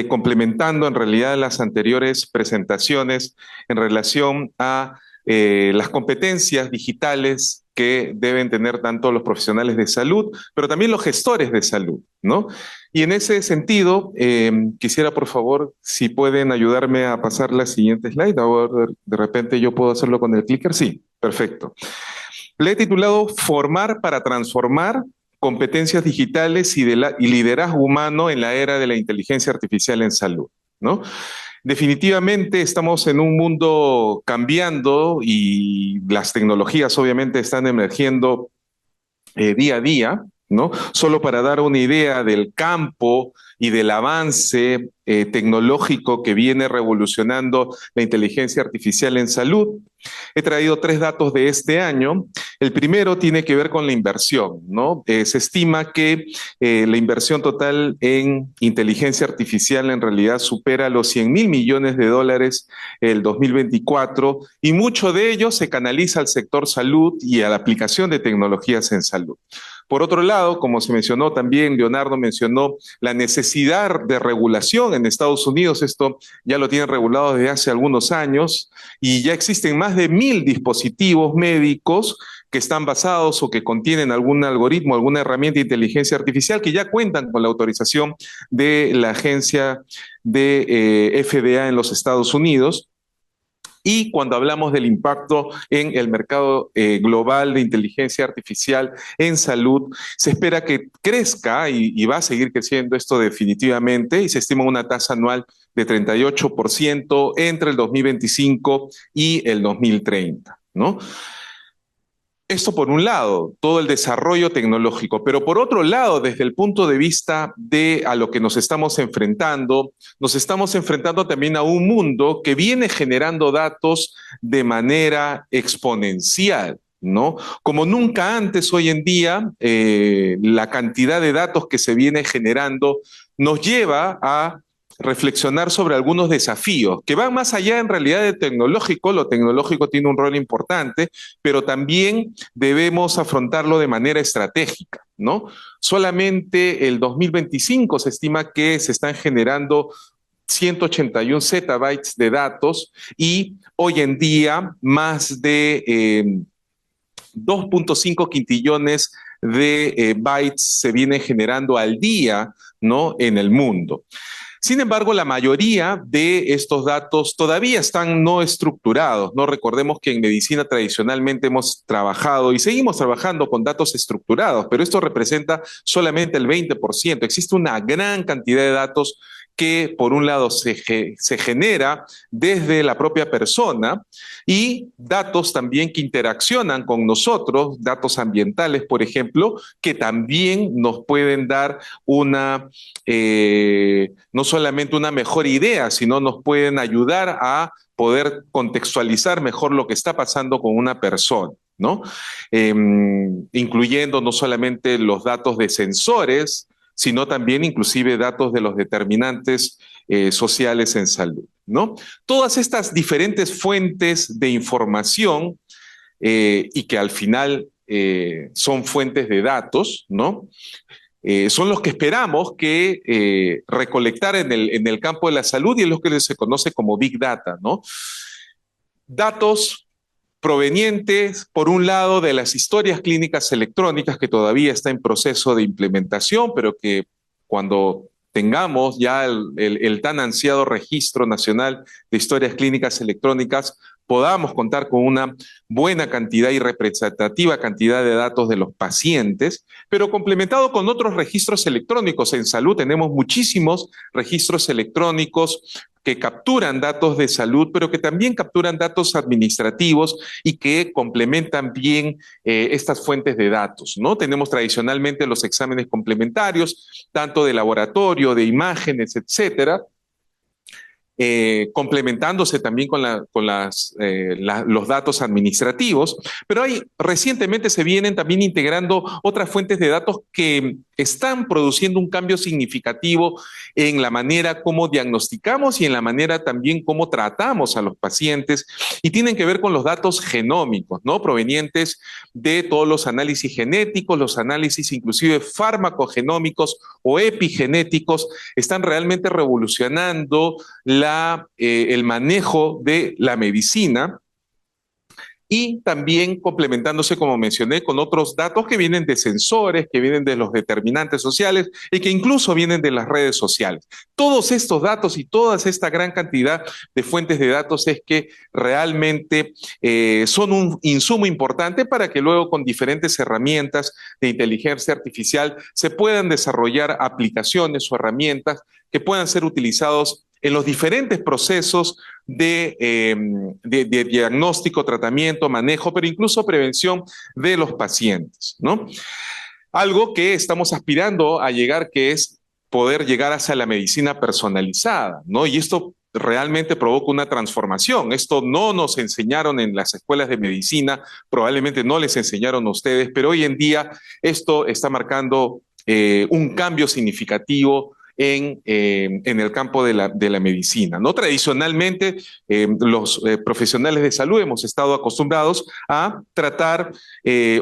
E: complementando en realidad las anteriores presentaciones en relación a las competencias digitales que deben tener tanto los profesionales de salud, pero también los gestores de salud, ¿no? Y en ese sentido, quisiera, por favor, si pueden ayudarme a pasar la siguiente slide. A ver, de repente yo puedo hacerlo con el clicker. Sí, perfecto. Le he titulado Formar para transformar competencias digitales y liderazgo humano en la era de la inteligencia artificial en salud, ¿no? Definitivamente estamos en un mundo cambiando y las tecnologías obviamente están emergiendo día a día, ¿no? Solo para dar una idea del campo y del avance tecnológico que viene revolucionando la inteligencia artificial en salud, he traído 3 datos de este año. El primero tiene que ver con la inversión, ¿no? Se estima que la inversión total en inteligencia artificial en realidad supera los 100.000 millones de dólares el 2024 y mucho de ello se canaliza al sector salud y a la aplicación de tecnologías en salud. Por otro lado, como se mencionó también, Leonardo mencionó la necesidad de regulación en Estados Unidos. Esto ya lo tienen regulado desde hace algunos años y ya existen más de 1.000 dispositivos médicos que están basados o que contienen algún algoritmo, alguna herramienta de inteligencia artificial que ya cuentan con la autorización de la agencia de FDA en los Estados Unidos. Y cuando hablamos del impacto en el mercado global de inteligencia artificial en salud, se espera que crezca y va a seguir creciendo esto definitivamente y se estima una tasa anual de 38% entre el 2025 y el 2030, ¿no? Esto por un lado, todo el desarrollo tecnológico, pero por otro lado, desde el punto de vista de a lo que nos estamos enfrentando también a un mundo que viene generando datos de manera exponencial, ¿no? Como nunca antes hoy en día, la cantidad de datos que se viene generando nos lleva a reflexionar sobre algunos desafíos que van más allá en realidad de tecnológico. Lo tecnológico tiene un rol importante, pero también debemos afrontarlo de manera estratégica, ¿no? Solamente el 2025 se estima que se están generando 181 zettabytes de datos y hoy en día más de 2.5 quintillones de bytes se vienen generando al día, ¿no? En el mundo. Sin embargo, la mayoría de estos datos todavía están no estructurados, ¿no? Recordemos que en medicina tradicionalmente hemos trabajado y seguimos trabajando con datos estructurados, pero esto representa solamente el 20%. Existe una gran cantidad de datos que por un lado se genera desde la propia persona y datos también que interaccionan con nosotros, datos ambientales, por ejemplo, que también nos pueden dar una, no solamente una mejor idea, sino nos pueden ayudar a poder contextualizar mejor lo que está pasando con una persona, ¿no? Incluyendo no solamente los datos de sensores, sino también inclusive datos de los determinantes sociales en salud, ¿no? Todas estas diferentes fuentes de información y que al final son fuentes de datos, ¿no? Son los que esperamos que recolectar en el campo de la salud y es lo que se conoce como Big Data, ¿no? Datos provenientes, por un lado, de las historias clínicas electrónicas que todavía está en proceso de implementación, pero que cuando tengamos ya el tan ansiado Registro Nacional de Historias Clínicas Electrónicas, podamos contar con una buena cantidad y representativa cantidad de datos de los pacientes, pero complementado con otros registros electrónicos. En salud tenemos muchísimos registros electrónicos que capturan datos de salud, pero que también capturan datos administrativos y que complementan bien estas fuentes de datos, ¿no? Tenemos tradicionalmente los exámenes complementarios, tanto de laboratorio, de imágenes, etcétera, complementándose también con los datos administrativos, pero recientemente se vienen también integrando otras fuentes de datos que están produciendo un cambio significativo en la manera como diagnosticamos y en la manera también como tratamos a los pacientes y tienen que ver con los datos genómicos, ¿no? Provenientes de todos los análisis genéticos, los análisis inclusive farmacogenómicos o epigenéticos, están realmente revolucionando el manejo de la medicina y también complementándose, como mencioné, con otros datos que vienen de sensores, que vienen de los determinantes sociales y que incluso vienen de las redes sociales. Todos estos datos y toda esta gran cantidad de fuentes de datos es que realmente son un insumo importante para que luego con diferentes herramientas de inteligencia artificial se puedan desarrollar aplicaciones o herramientas que puedan ser utilizados en los diferentes procesos de diagnóstico, tratamiento, manejo, pero incluso prevención de los pacientes, ¿no? Algo que estamos aspirando a llegar, que es poder llegar hacia la medicina personalizada, ¿no? Y esto realmente provoca una transformación. Esto no nos enseñaron en las escuelas de medicina, probablemente no les enseñaron a ustedes, pero hoy en día esto está marcando un cambio significativo en el campo de la medicina, ¿no? Tradicionalmente, los profesionales de salud hemos estado acostumbrados a tratar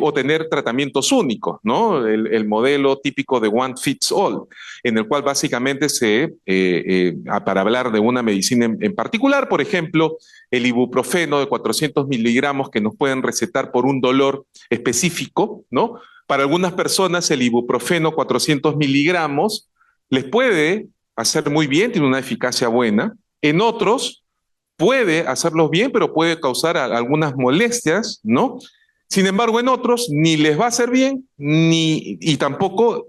E: o tener tratamientos únicos, ¿no? El modelo típico de one fits all, en el cual básicamente para hablar de una medicina en particular, por ejemplo, el ibuprofeno de 400 miligramos que nos pueden recetar por un dolor específico, ¿no? Para algunas personas el ibuprofeno 400 miligramos les puede hacer muy bien, tiene una eficacia buena. En otros puede hacerlos bien, pero puede causar algunas molestias, ¿no? Sin embargo, en otros ni les va a hacer bien, y tampoco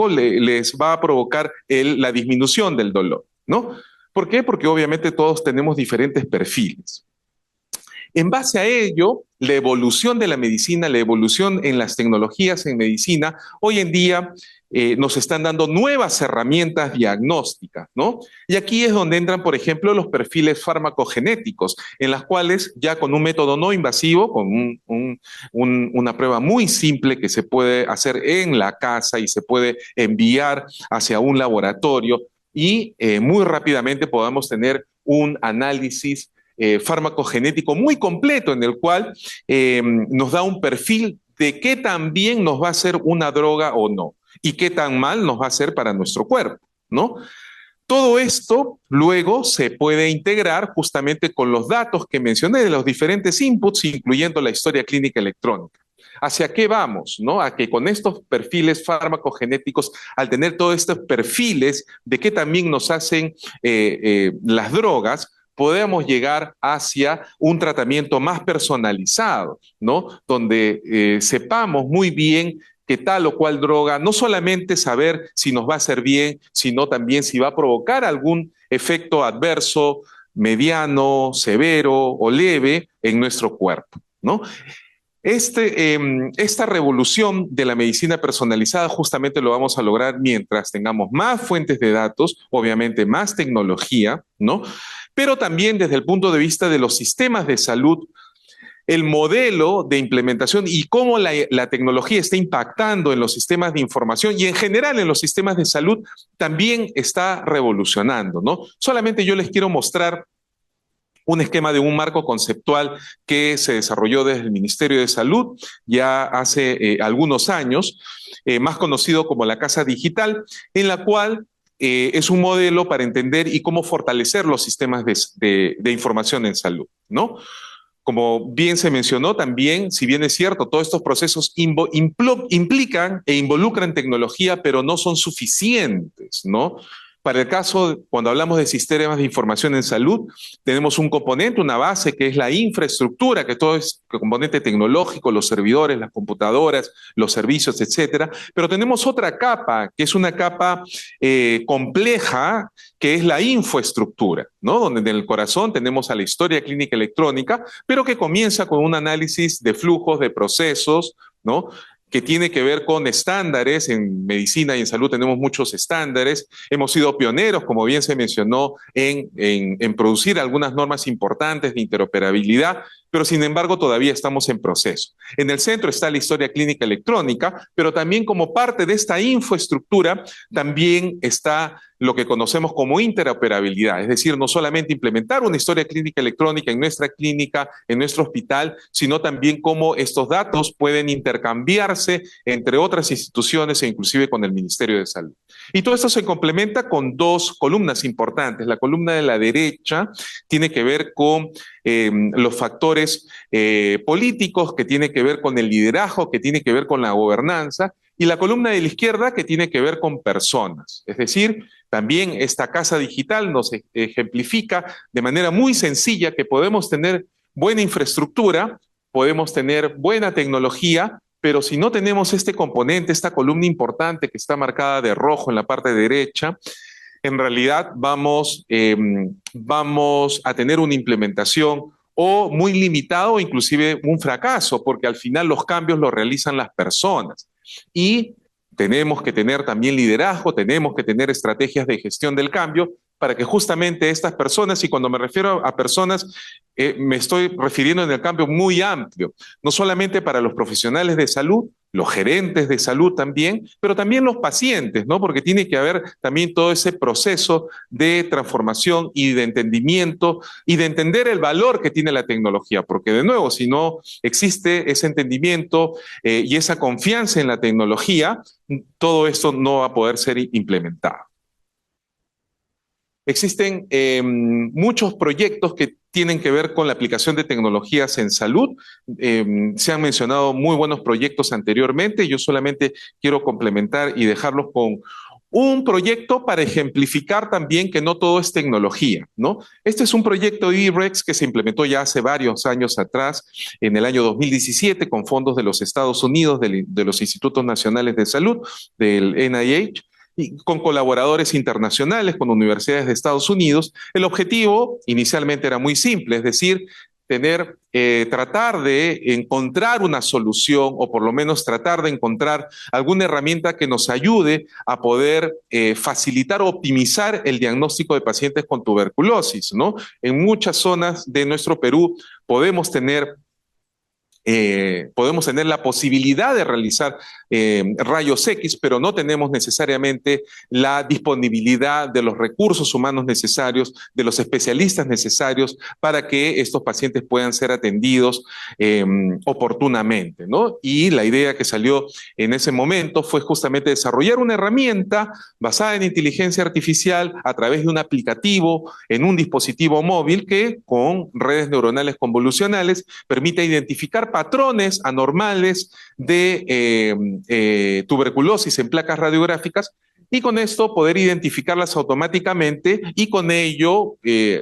E: les va a provocar la disminución del dolor, ¿no? ¿Por qué? Porque obviamente todos tenemos diferentes perfiles. En base a ello, la evolución de la medicina, la evolución en las tecnologías en medicina, hoy en día nos están dando nuevas herramientas diagnósticas, ¿no? Y aquí es donde entran, por ejemplo, los perfiles farmacogenéticos, en las cuales ya con un método no invasivo, con una prueba muy simple que se puede hacer en la casa y se puede enviar hacia un laboratorio y muy rápidamente podamos tener un análisis farmacogenético muy completo en el cual nos da un perfil de qué tan bien nos va a hacer una droga o no y qué tan mal nos va a hacer para nuestro cuerpo, ¿no? Todo esto luego se puede integrar justamente con los datos que mencioné de los diferentes inputs, incluyendo la historia clínica electrónica. ¿Hacia qué vamos? ¿No? A que con estos perfiles farmacogenéticos, al tener todos estos perfiles de qué también nos hacen las drogas, podemos llegar hacia un tratamiento más personalizado, ¿no? Donde sepamos muy bien que tal o cual droga, no solamente saber si nos va a hacer bien, sino también si va a provocar algún efecto adverso, mediano, severo o leve en nuestro cuerpo, ¿no? Esta revolución de la medicina personalizada justamente lo vamos a lograr mientras tengamos más fuentes de datos, obviamente más tecnología, ¿no? Pero también desde el punto de vista de los sistemas de salud, el modelo de implementación y cómo la tecnología está impactando en los sistemas de información y en general en los sistemas de salud también está revolucionando, ¿no? Solamente yo les quiero mostrar un esquema de un marco conceptual que se desarrolló desde el Ministerio de Salud ya hace algunos años, más conocido como la Casa Digital, en la cual es un modelo para entender y cómo fortalecer los sistemas de información en salud, ¿no? Como bien se mencionó también, si bien es cierto, todos estos procesos implican e involucran tecnología, pero no son suficientes, ¿no? Para el caso, cuando hablamos de sistemas de información en salud, tenemos un componente, una base, que es la infraestructura, que todo es componente tecnológico, los servidores, las computadoras, los servicios, etcétera. Pero tenemos otra capa, que es una capa compleja, que es la infraestructura, ¿no? Donde en el corazón tenemos a la historia clínica electrónica, pero que comienza con un análisis de flujos, de procesos, ¿no? Que tiene que ver con estándares. En medicina y en salud tenemos muchos estándares. Hemos sido pioneros, como bien se mencionó, en producir algunas normas importantes de interoperabilidad, pero sin embargo todavía estamos en proceso. En el centro está la historia clínica electrónica, pero también como parte de esta infraestructura también está lo que conocemos como interoperabilidad, es decir, no solamente implementar una historia clínica electrónica en nuestra clínica, en nuestro hospital, sino también cómo estos datos pueden intercambiarse entre otras instituciones e inclusive con el Ministerio de Salud. Y todo esto se complementa con dos columnas importantes. La columna de la derecha tiene que ver con los factores políticos, que tiene que ver con el liderazgo, que tiene que ver con la gobernanza, y la columna de la izquierda, que tiene que ver con personas. Es decir, también esta casa digital nos ejemplifica de manera muy sencilla que podemos tener buena infraestructura, podemos tener buena tecnología, pero si no tenemos este componente, esta columna importante que está marcada de rojo en la parte derecha, en realidad vamos a tener una implementación o muy limitada o inclusive un fracaso, porque al final los cambios los realizan las personas. Y tenemos que tener también liderazgo, tenemos que tener estrategias de gestión del cambio para que justamente estas personas, y cuando me refiero a personas, me estoy refiriendo en el cambio muy amplio, no solamente para los profesionales de salud, los gerentes de salud también, pero también los pacientes, ¿no? Porque tiene que haber también todo ese proceso de transformación y de entendimiento y de entender el valor que tiene la tecnología, porque de nuevo, si no existe ese entendimiento y esa confianza en la tecnología, todo esto no va a poder ser implementado. Existen muchos proyectos que tienen que ver con la aplicación de tecnologías en salud. Se han mencionado muy buenos proyectos anteriormente. Yo solamente quiero complementar y dejarlos con un proyecto para ejemplificar también que no todo es tecnología, ¿no? Este es un proyecto IREX que se implementó ya hace varios años atrás, en el año 2017, con fondos de los Estados Unidos, de los Institutos Nacionales de Salud, del NIH, y con colaboradores internacionales, con universidades de Estados Unidos. El objetivo inicialmente era muy simple, es decir, tratar de encontrar una solución o por lo menos tratar de encontrar alguna herramienta que nos ayude a poder facilitar o optimizar el diagnóstico de pacientes con tuberculosis, ¿no? En muchas zonas de nuestro Perú podemos tener la posibilidad de realizar rayos X, pero no tenemos necesariamente la disponibilidad de los recursos humanos necesarios, de los especialistas necesarios para que estos pacientes puedan ser atendidos oportunamente, ¿no? Y la idea que salió en ese momento fue justamente desarrollar una herramienta basada en inteligencia artificial a través de un aplicativo en un dispositivo móvil que con redes neuronales convolucionales permite identificar patrones anormales de tuberculosis en placas radiográficas y con esto poder identificarlas automáticamente y con ello,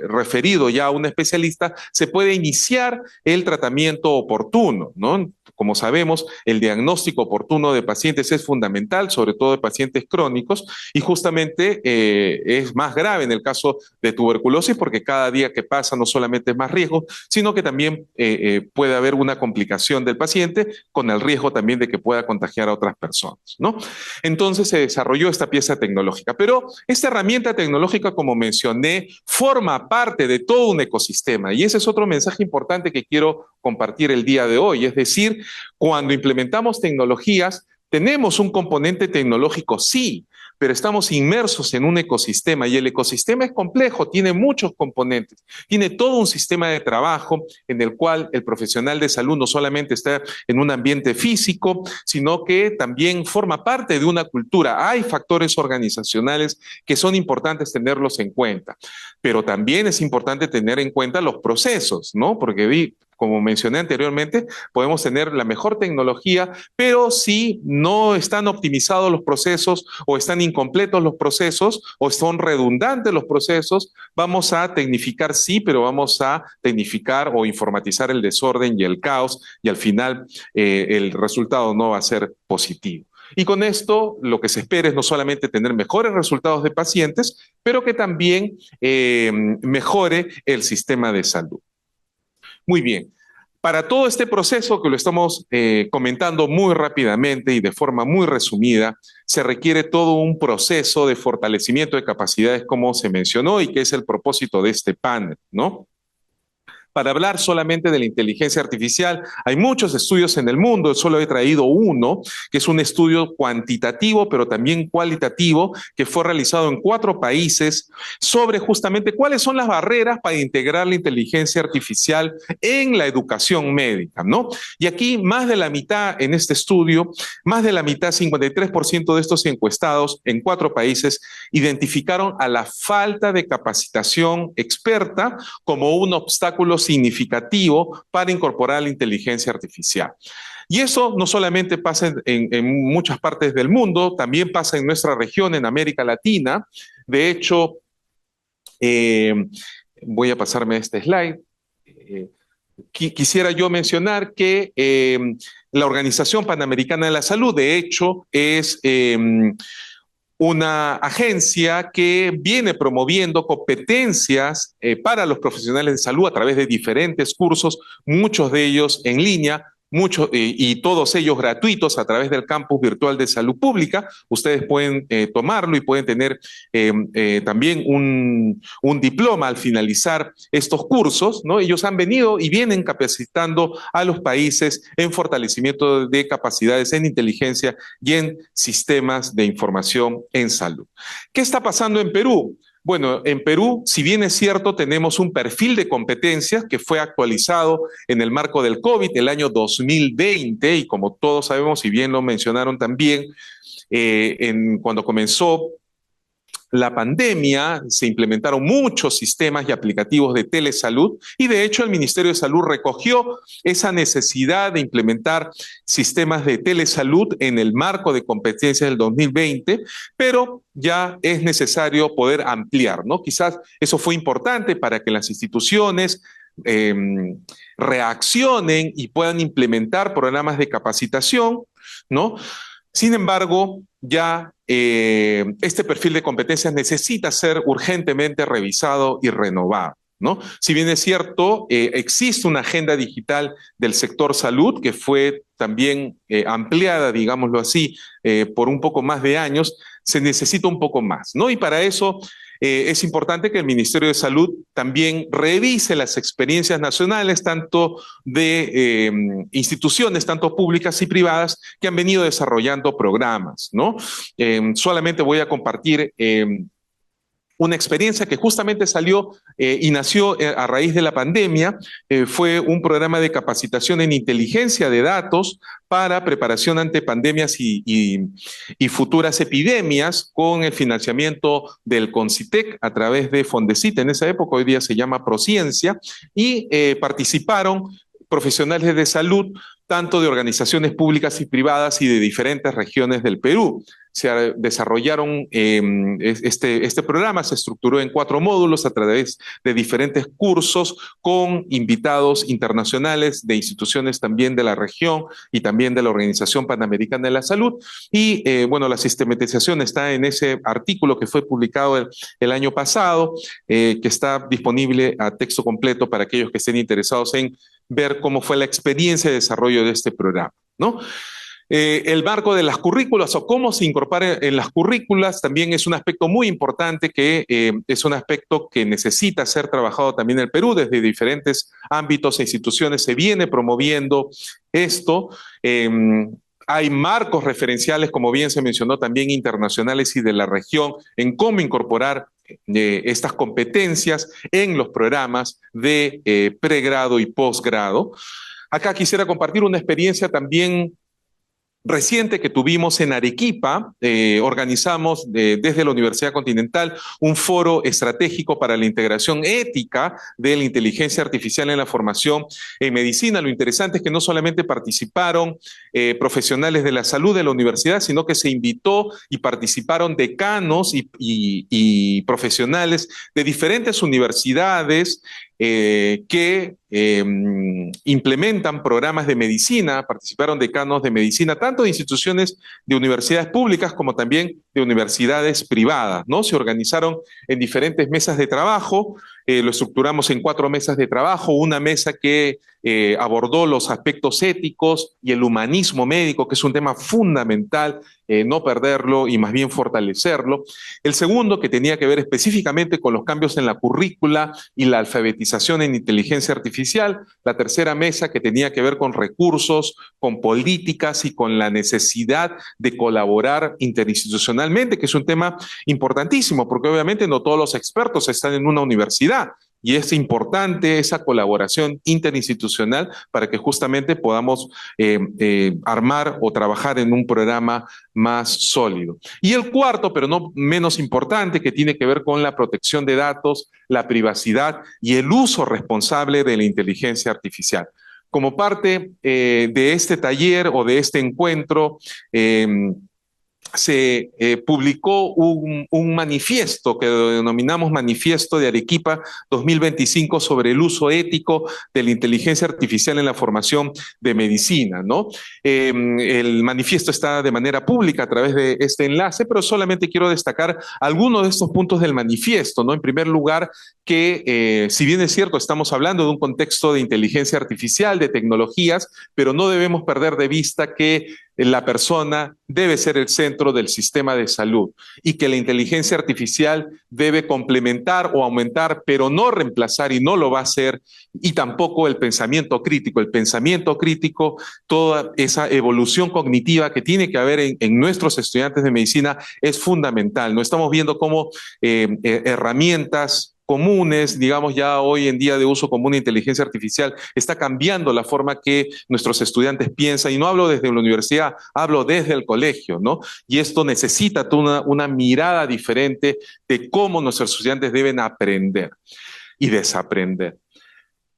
E: referido ya a un especialista, se puede iniciar el tratamiento oportuno, ¿no? Como sabemos, el diagnóstico oportuno de pacientes es fundamental, sobre todo de pacientes crónicos, y justamente es más grave en el caso de tuberculosis porque cada día que pasa no solamente es más riesgo, sino que también puede haber una complicación del paciente con el riesgo también de que pueda contagiar a otras personas, ¿no? Entonces se desarrolló esta pieza tecnológica, pero esta herramienta tecnológica, como mencioné, forma parte de todo un ecosistema y ese es otro mensaje importante que quiero compartir el día de hoy, es decir, cuando implementamos tecnologías, tenemos un componente tecnológico, sí, pero estamos inmersos en un ecosistema y el ecosistema es complejo, tiene muchos componentes, tiene todo un sistema de trabajo en el cual el profesional de salud no solamente está en un ambiente físico, sino que también forma parte de una cultura. Hay factores organizacionales que son importantes tenerlos en cuenta, pero también es importante tener en cuenta los procesos, ¿no? Porque como mencioné anteriormente, podemos tener la mejor tecnología, pero si no están optimizados los procesos o están incompletos los procesos o son redundantes los procesos, vamos a tecnificar sí, pero vamos a tecnificar o informatizar el desorden y el caos y al final el resultado no va a ser positivo. Y con esto lo que se espera es no solamente tener mejores resultados de pacientes, pero que también mejore el sistema de salud. Muy bien. Para todo este proceso que lo estamos comentando muy rápidamente y de forma muy resumida, se requiere todo un proceso de fortalecimiento de capacidades, como se mencionó, y que es el propósito de este panel, ¿no? Para hablar solamente de la inteligencia artificial, hay muchos estudios en el mundo, solo he traído uno, que es un estudio cuantitativo, pero también cualitativo, que fue realizado en 4 países sobre justamente cuáles son las barreras para integrar la inteligencia artificial en la educación médica, ¿no? Y aquí más de la mitad en este estudio, más de la mitad, 53% de estos encuestados en 4 países, identificaron a la falta de capacitación experta como un obstáculo significativo para incorporar la inteligencia artificial. Y eso no solamente pasa en muchas partes del mundo, también pasa en nuestra región, en América Latina. De hecho, voy a pasarme este slide. Quisiera yo mencionar que la Organización Panamericana de la Salud, de hecho, es una agencia que viene promoviendo competencias para los profesionales de salud a través de diferentes cursos, muchos de ellos en línea, y todos ellos gratuitos a través del campus virtual de salud pública. Ustedes pueden tomarlo y pueden tener también un diploma al finalizar estos cursos, ¿no? Ellos han venido y vienen capacitando a los países en fortalecimiento de capacidades en inteligencia y en sistemas de información en salud. ¿Qué está pasando en Perú? Bueno, en Perú, si bien es cierto, tenemos un perfil de competencias que fue actualizado en el marco del COVID el año 2020 y como todos sabemos, y bien lo mencionaron también, cuando comenzó la pandemia se implementaron muchos sistemas y aplicativos de telesalud y de hecho el Ministerio de Salud recogió esa necesidad de implementar sistemas de telesalud en el marco de competencias del 2020, pero ya es necesario poder ampliar, ¿no? Quizás eso fue importante para que las instituciones reaccionen y puedan implementar programas de capacitación, ¿no? Sin embargo, ya este perfil de competencias necesita ser urgentemente revisado y renovado, ¿no? Si bien es cierto, existe una agenda digital del sector salud que fue también ampliada, digámoslo así, por un poco más de años, se necesita un poco más, ¿no? Y para eso es importante que el Ministerio de Salud también revise las experiencias nacionales, tanto de instituciones, tanto públicas y privadas, que han venido desarrollando programas, ¿no? Solamente voy a compartir una experiencia que justamente salió y nació a raíz de la pandemia. Fue un programa de capacitación en inteligencia de datos para preparación ante pandemias y futuras epidemias con el financiamiento del CONCITEC a través de Fondesit, en esa época, hoy día se llama Prociencia, y participaron profesionales de salud, tanto de organizaciones públicas y privadas y de diferentes regiones del Perú. Se desarrollaron, este programa se estructuró en 4 módulos a través de diferentes cursos con invitados internacionales de instituciones también de la región y también de la Organización Panamericana de la Salud. Y bueno, la sistematización está en ese artículo que fue publicado el año pasado, que está disponible a texto completo para aquellos que estén interesados en ver cómo fue la experiencia de desarrollo de este programa, ¿no? El marco de las currículas o cómo se incorpora en las currículas también es un aspecto muy importante que es un aspecto que necesita ser trabajado también en el Perú desde diferentes ámbitos e instituciones. Se viene promoviendo esto. Hay marcos referenciales, como bien se mencionó, también internacionales y de la región en cómo incorporar estas competencias en los programas de pregrado y posgrado. Acá quisiera compartir una experiencia también reciente que tuvimos en Arequipa. Organizamos desde la Universidad Continental un foro estratégico para la integración ética de la inteligencia artificial en la formación en medicina. Lo interesante es que no solamente participaron profesionales de la salud de la universidad, sino que se invitó y participaron decanos y profesionales de diferentes universidades que implementan programas de medicina. Participaron decanos de medicina, tanto de instituciones de universidades públicas como también de universidades privadas, ¿no? Se organizaron en diferentes mesas de trabajo, lo estructuramos en 4 mesas de trabajo, una mesa que abordó los aspectos éticos y el humanismo médico, que es un tema fundamental, no perderlo y más bien fortalecerlo. El segundo, que tenía que ver específicamente con los cambios en la currícula y la alfabetización en inteligencia artificial. La tercera mesa, que tenía que ver con recursos, con políticas y con la necesidad de colaborar interinstitucionalmente, que es un tema importantísimo, porque obviamente no todos los expertos están en una universidad. y es importante esa colaboración interinstitucional para que justamente podamos armar o trabajar en un programa más sólido. Y el cuarto, pero no menos importante, que tiene que ver con la protección de datos, la privacidad y el uso responsable de la inteligencia artificial. Como parte de este taller o de este encuentro, se publicó un manifiesto que denominamos Manifiesto de Arequipa 2025 sobre el uso ético de la inteligencia artificial en la formación de medicina, ¿no? El manifiesto está de manera pública a través de este enlace, pero solamente quiero destacar algunos de estos puntos del manifiesto, ¿no? En primer lugar, que si bien es cierto, estamos hablando de un contexto de inteligencia artificial, de tecnologías, pero no debemos perder de vista que la persona debe ser el centro del sistema de salud y que la inteligencia artificial debe complementar o aumentar, pero no reemplazar, y no lo va a hacer, y tampoco el pensamiento crítico. El pensamiento crítico, toda esa evolución cognitiva que tiene que haber en nuestros estudiantes de medicina es fundamental. No estamos viendo cómo herramientas comunes, digamos ya hoy en día de uso común de inteligencia artificial, está cambiando la forma que nuestros estudiantes piensan, y no hablo desde la universidad, hablo desde el colegio, ¿no? Y esto necesita una mirada diferente de cómo nuestros estudiantes deben aprender y desaprender.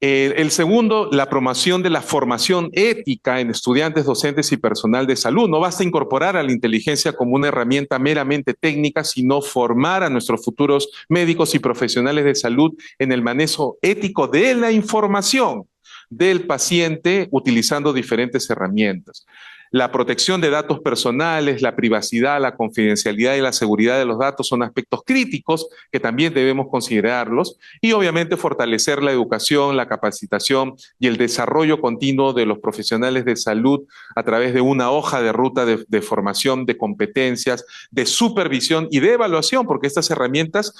E: El segundo, la promoción de la formación ética en estudiantes, docentes y personal de salud. No basta incorporar a la inteligencia como una herramienta meramente técnica, sino formar a nuestros futuros médicos y profesionales de salud en el manejo ético de la información del paciente utilizando diferentes herramientas. La protección de datos personales, la privacidad, la confidencialidad y la seguridad de los datos son aspectos críticos que también debemos considerarlos, y obviamente fortalecer la educación, la capacitación y el desarrollo continuo de los profesionales de salud a través de una hoja de ruta de formación, de competencias, de supervisión y de evaluación, porque estas herramientas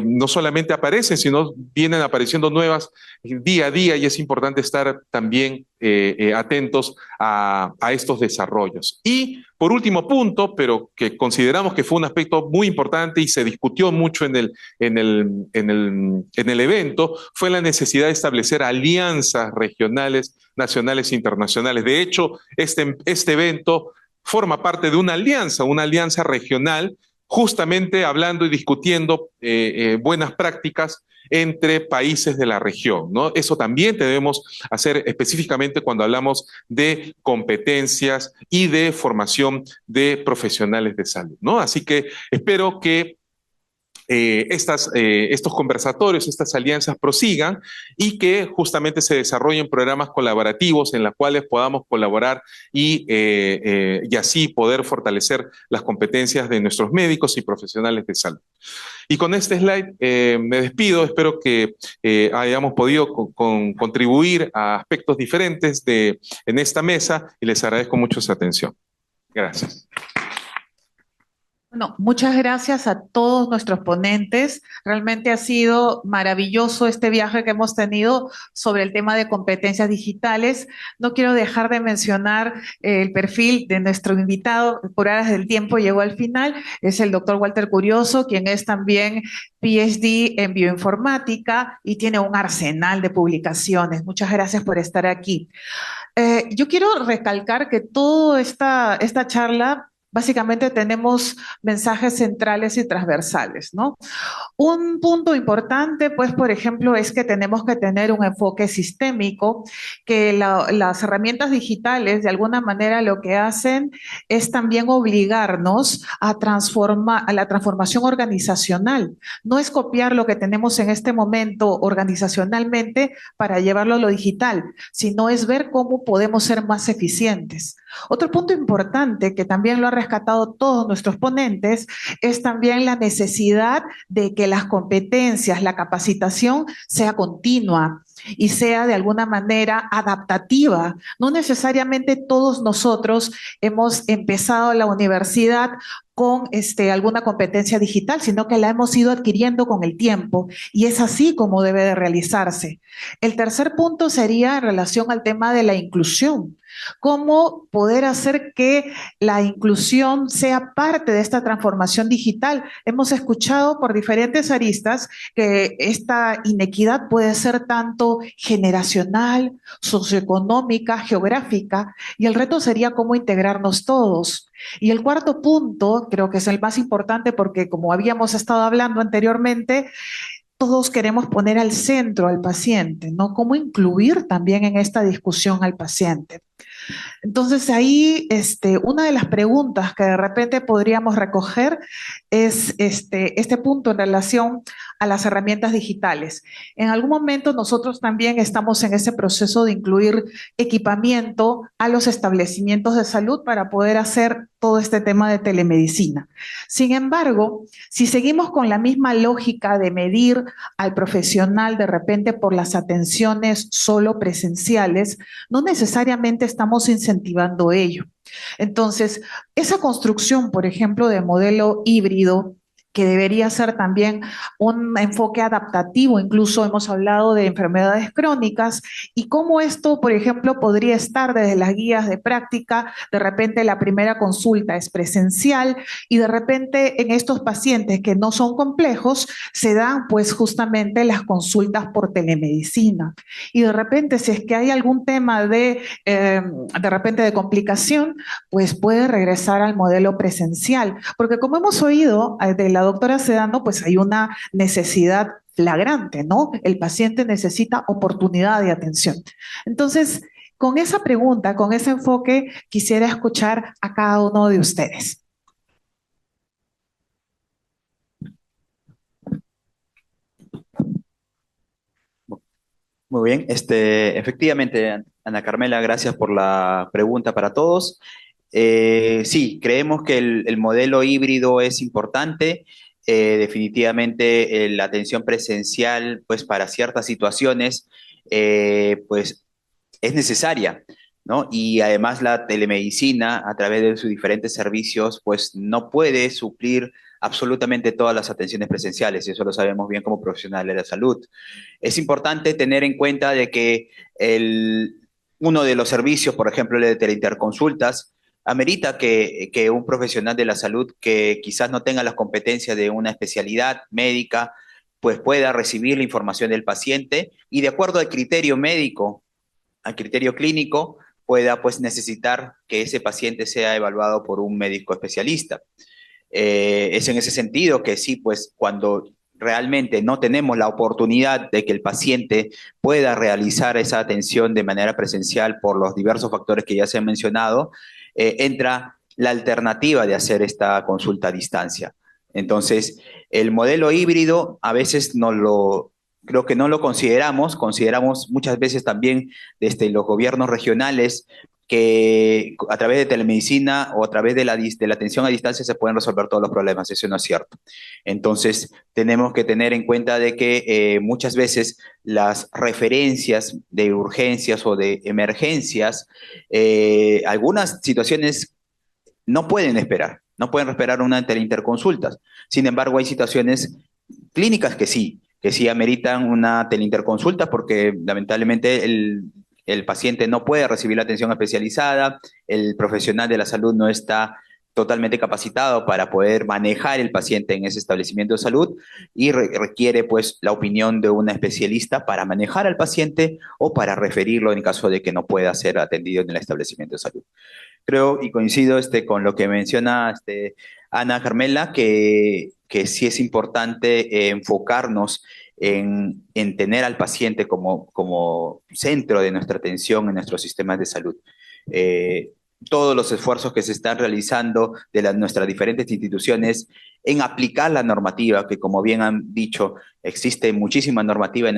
E: no solamente aparecen, sino vienen apareciendo nuevas día a día, y es importante estar también atentos a estos desarrollos. Y por último punto, pero que consideramos que fue un aspecto muy importante y se discutió mucho en el evento, fue la necesidad de establecer alianzas regionales, nacionales e internacionales. De hecho, este evento forma parte de una alianza regional, justamente hablando y discutiendo buenas prácticas entre países de la región, ¿no? Eso también debemos hacer específicamente cuando hablamos de competencias y de formación de profesionales de salud, ¿no? Así que espero que estos conversatorios, estas alianzas prosigan, y que justamente se desarrollen programas colaborativos en los cuales podamos colaborar y así poder fortalecer las competencias de nuestros médicos y profesionales de salud. Y con este slide me despido. Espero que hayamos podido contribuir a aspectos diferentes en esta mesa, y les agradezco mucho su atención. Gracias.
A: Bueno, muchas gracias a todos nuestros ponentes. Realmente ha sido maravilloso este viaje que hemos tenido sobre el tema de competencias digitales. No quiero dejar de mencionar el perfil de nuestro invitado. Por horas del tiempo llegó al final. Es el doctor Walter Curioso, quien es también PhD en bioinformática y tiene un arsenal de publicaciones. Muchas gracias por estar aquí. Yo quiero recalcar que toda esta charla, básicamente tenemos mensajes centrales y transversales, ¿no? Un punto importante, pues, por ejemplo, es que tenemos que tener un enfoque sistémico, que las herramientas digitales, de alguna manera, lo que hacen es también obligarnos a la transformación organizacional. No es copiar lo que tenemos en este momento organizacionalmente para llevarlo a lo digital, sino es ver cómo podemos ser más eficientes. Otro punto importante que también lo han rescatado todos nuestros ponentes es también la necesidad de que las competencias, la capacitación sea continua y sea de alguna manera adaptativa. No necesariamente todos nosotros hemos empezado la universidad con alguna competencia digital, sino que la hemos ido adquiriendo con el tiempo, y es así como debe de realizarse. El tercer punto sería en relación al tema de la inclusión. cómo poder hacer que la inclusión sea parte de esta transformación digital. Hemos escuchado por diferentes aristas que esta inequidad puede ser tanto generacional, socioeconómica, geográfica, y el reto sería cómo integrarnos todos. Y el cuarto punto, creo que es el más importante porque como habíamos estado hablando anteriormente, todos queremos poner al centro al paciente, ¿no? Cómo incluir también en esta discusión al paciente. Entonces ahí una de las preguntas que de repente podríamos recoger es este punto en relación a las herramientas digitales. En algún momento nosotros también estamos en ese proceso de incluir equipamiento a los establecimientos de salud para poder hacer todo este tema de telemedicina. Sin embargo, si seguimos con la misma lógica de medir al profesional de repente por las atenciones solo presenciales, no necesariamente estamos incentivando ello. Entonces, esa construcción, por ejemplo, de modelo híbrido, que debería ser también un enfoque adaptativo, incluso hemos hablado de enfermedades crónicas, y cómo esto, por ejemplo, podría estar desde las guías de práctica, de repente la primera consulta es presencial, y de repente en estos pacientes que no son complejos, se dan pues justamente las consultas por telemedicina. Y de repente, si es que hay algún tema de repente de complicación, pues puede regresar al modelo presencial. Porque como hemos oído de la doctora Sedano, pues hay una necesidad flagrante, ¿no? El paciente necesita oportunidad de atención. Entonces, con esa pregunta, con ese enfoque, quisiera escuchar a cada uno de ustedes.
B: Muy bien, efectivamente, Ana Carmela, gracias por la pregunta para todos. Sí, creemos que el modelo híbrido es importante. Definitivamente la atención presencial, pues para ciertas situaciones, pues es necesaria, ¿no? Y además la telemedicina, a través de sus diferentes servicios, pues no puede suplir absolutamente todas las atenciones presenciales, y eso lo sabemos bien como profesionales de la salud. Es importante tener en cuenta de que uno de los servicios, por ejemplo, el de teleinterconsultas, amerita que un profesional de la salud que quizás no tenga las competencias de una especialidad médica, pues pueda recibir la información del paciente y de acuerdo al criterio médico, al criterio clínico, pueda pues necesitar que ese paciente sea evaluado por un médico especialista. Es en ese sentido que sí, pues cuando realmente no tenemos la oportunidad de que el paciente pueda realizar esa atención de manera presencial por los diversos factores que ya se han mencionado, entra la alternativa de hacer esta consulta a distancia. Entonces, el modelo híbrido a veces creo que no lo consideramos muchas veces también desde los gobiernos regionales que a través de telemedicina o a través de la atención a distancia se pueden resolver todos los problemas. Eso no es cierto. Entonces, tenemos que tener en cuenta de que muchas veces las referencias de urgencias o de emergencias, algunas situaciones no pueden esperar, no pueden esperar una teleinterconsulta. Sin embargo, hay situaciones clínicas que sí ameritan una teleinterconsulta porque lamentablemente el paciente no puede recibir la atención especializada, el profesional de la salud no está totalmente capacitado para poder manejar el paciente en ese establecimiento de salud y requiere pues la opinión de una especialista para manejar al paciente o para referirlo en caso de que no pueda ser atendido en el establecimiento de salud. Creo y coincido con lo que menciona Ana Carmela, que sí es importante enfocarnos en tener al paciente como centro de nuestra atención en nuestros sistemas de salud. Todos los esfuerzos que se están realizando de nuestras diferentes instituciones en aplicar la normativa, que como bien han dicho, existe muchísima normativa en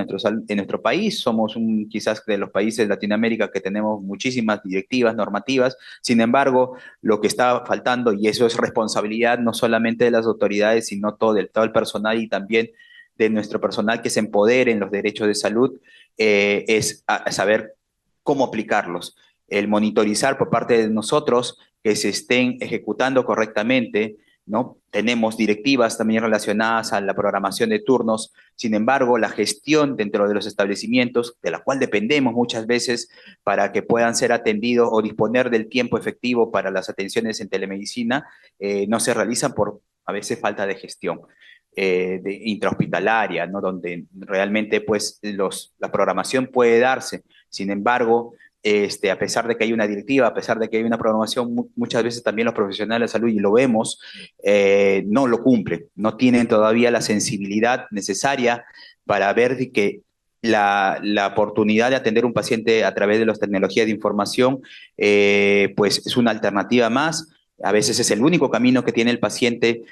B: nuestro país. Somos quizás de los países de Latinoamérica que tenemos muchísimas directivas, normativas. Sin embargo, lo que está faltando, y eso es responsabilidad no solamente de las autoridades, sino todo el personal y también de nuestro personal que se empodere en los derechos de salud, es saber cómo aplicarlos. El monitorizar por parte de nosotros que se estén ejecutando correctamente ¿no? Tenemos directivas también relacionadas a la programación de turnos. Sin embargo, la gestión dentro de los establecimientos, de la cual dependemos muchas veces para que puedan ser atendidos o disponer del tiempo efectivo para las atenciones en telemedicina, no se realizan por a veces falta de gestión. Intrahospitalaria, ¿no? Donde realmente pues la programación puede darse. Sin embargo, a pesar de que hay una directiva, a pesar de que hay una programación, muchas veces también los profesionales de salud, y lo vemos, no lo cumplen, no tienen todavía la sensibilidad necesaria para ver de que la oportunidad de atender a un paciente a través de las tecnologías de información, pues es una alternativa más. A veces es el único camino que tiene el paciente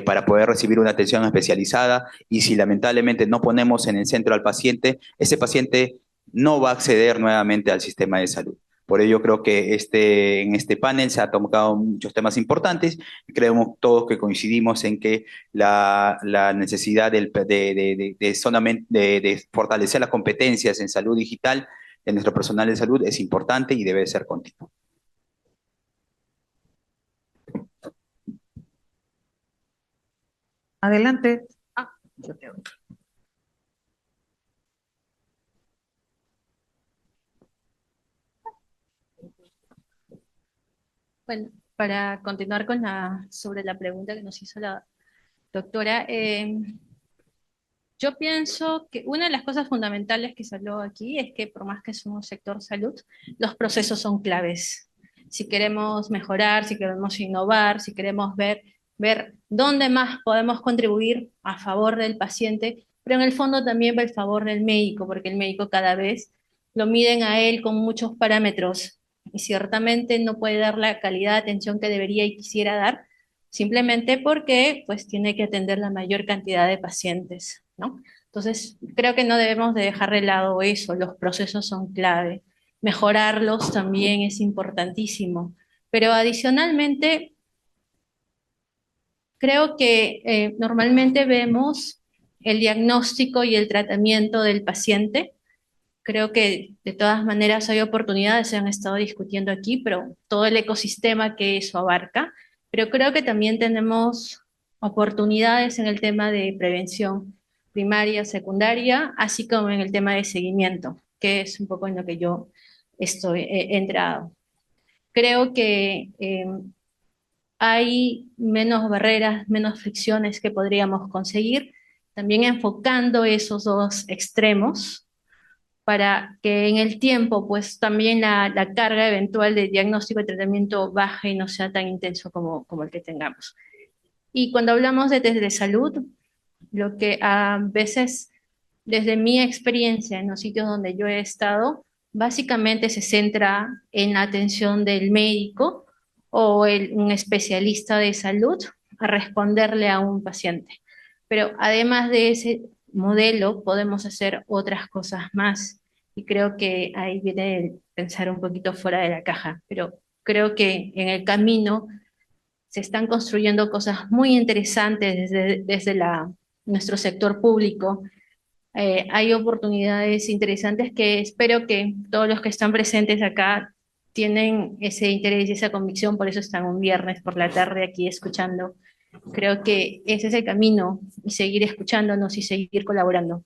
B: para poder recibir una atención especializada, y si lamentablemente no ponemos en el centro al paciente, ese paciente no va a acceder nuevamente al sistema de salud. Por ello creo que en este panel se han tocado muchos temas importantes. Creemos todos que coincidimos en que la necesidad de fortalecer las competencias en salud digital de nuestro personal de salud es importante y debe ser continuo.
A: Adelante. Yo te doy.
C: Bueno, para continuar con sobre la pregunta que nos hizo la doctora, yo pienso que una de las cosas fundamentales que salió aquí es que por más que somos sector salud, los procesos son claves. Si queremos mejorar, si queremos innovar, si queremos ver dónde más podemos contribuir a favor del paciente, pero en el fondo también para el favor del médico, porque el médico cada vez lo miden a él con muchos parámetros y ciertamente no puede dar la calidad de atención que debería y quisiera dar, simplemente porque pues tiene que atender la mayor cantidad de pacientes, ¿no? Entonces, creo que no debemos de dejar de lado eso, los procesos son clave, mejorarlos también es importantísimo, pero adicionalmente, creo que normalmente vemos el diagnóstico y el tratamiento del paciente. Creo que de todas maneras hay oportunidades, se han estado discutiendo aquí, pero todo el ecosistema que eso abarca. Pero creo que también tenemos oportunidades en el tema de prevención primaria, secundaria, así como en el tema de seguimiento, que es un poco en lo que yo estoy entrado. Creo que hay menos barreras, menos fricciones que podríamos conseguir, también enfocando esos dos extremos para que en el tiempo, pues también la carga eventual de diagnóstico y tratamiento baje y no sea tan intenso como el que tengamos. Y cuando hablamos de test de salud, lo que a veces, desde mi experiencia en los sitios donde yo he estado, básicamente se centra en la atención del médico o un especialista de salud a responderle a un paciente. Pero además de ese modelo, podemos hacer otras cosas más. Y creo que ahí viene el pensar un poquito fuera de la caja. Pero creo que en el camino se están construyendo cosas muy interesantes desde nuestro sector público. Hay oportunidades interesantes que espero que todos los que están presentes acá tienen ese interés y esa convicción, por eso están un viernes por la tarde aquí escuchando. Creo que ese es el camino, y seguir escuchándonos y seguir colaborando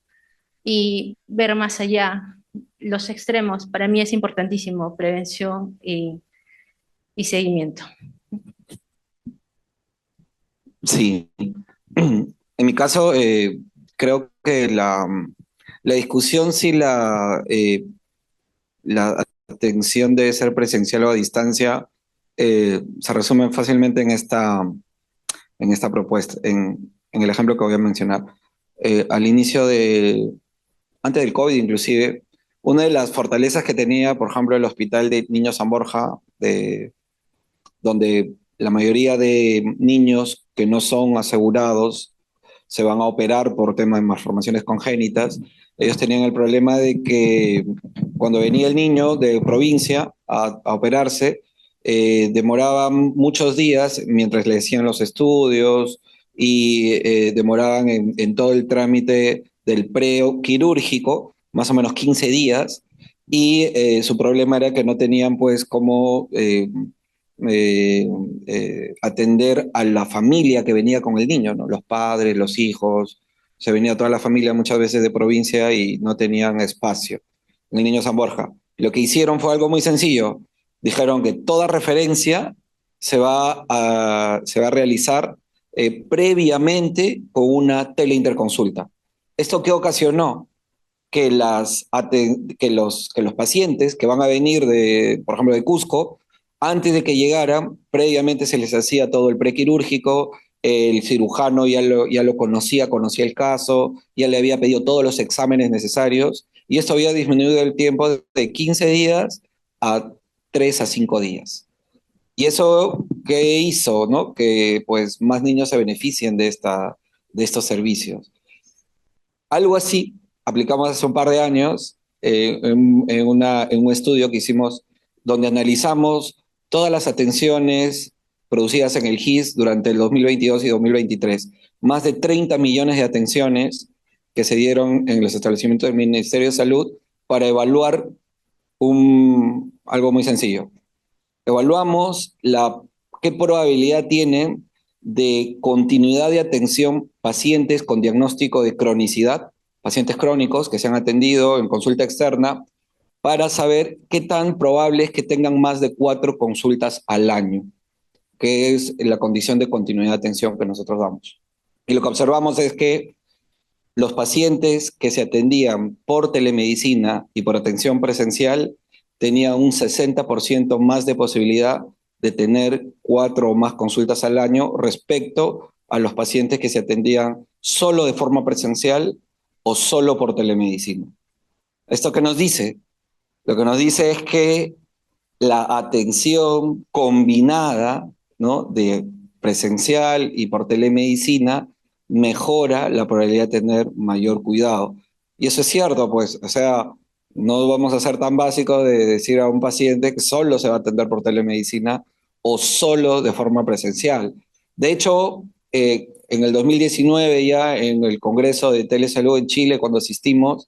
C: y ver más allá los extremos. Para mí es importantísimo prevención y seguimiento.
D: Sí. En mi caso, creo que la discusión si la atención debe ser presencial o a distancia se resume fácilmente en esta propuesta, en el ejemplo que voy a mencionar. Al inicio antes del COVID inclusive, una de las fortalezas que tenía, por ejemplo, el Hospital de Niños San Borja, donde la mayoría de niños que no son asegurados se van a operar por temas de malformaciones congénitas, ellos tenían el problema de que cuando venía el niño de provincia a operarse, demoraban muchos días mientras le hacían los estudios y demoraban en todo el trámite del prequirúrgico, más o menos 15 días, y su problema era que no tenían pues cómo atender a la familia que venía con el niño, ¿no? Los padres, los hijos, se venía toda la familia muchas veces de provincia y no tenían espacio en el Niño San Borja. Lo que hicieron fue algo muy sencillo. Dijeron que toda referencia se va a realizar previamente con una teleinterconsulta. ¿Esto qué ocasionó? Que los pacientes que van a venir por ejemplo, de Cusco, antes de que llegaran, previamente se les hacía todo el prequirúrgico, el cirujano ya lo conocía el caso, ya le había pedido todos los exámenes necesarios, y esto había disminuido el tiempo de 15 días a 3 a 5 días. ¿Y eso qué hizo, no? Que pues más niños se beneficien de estos servicios. Algo así aplicamos hace un par de años en un estudio que hicimos donde analizamos todas las atenciones producidas en el GIS durante el 2022 y 2023. Más de 30 millones de atenciones que se dieron en los establecimientos del Ministerio de Salud para evaluar algo muy sencillo. Evaluamos qué probabilidad tienen de continuidad de atención pacientes con diagnóstico de cronicidad, pacientes crónicos que se han atendido en consulta externa, para saber qué tan probable es que tengan más de 4 consultas al año, que es la condición de continuidad de atención que nosotros damos. Y lo que observamos es que los pacientes que se atendían por telemedicina y por atención presencial tenían un 60% más de posibilidad de tener 4 o más consultas al año respecto a los pacientes que se atendían solo de forma presencial o solo por telemedicina. ¿Esto qué nos dice? Lo que nos dice es que la atención combinada, ¿no?, de presencial y por telemedicina mejora la probabilidad de tener mayor cuidado. Y eso es cierto, pues, o sea, no vamos a ser tan básicos de decir a un paciente que solo se va a atender por telemedicina o solo de forma presencial. De hecho, en el 2019 ya en el Congreso de Telesalud en Chile, cuando asistimos,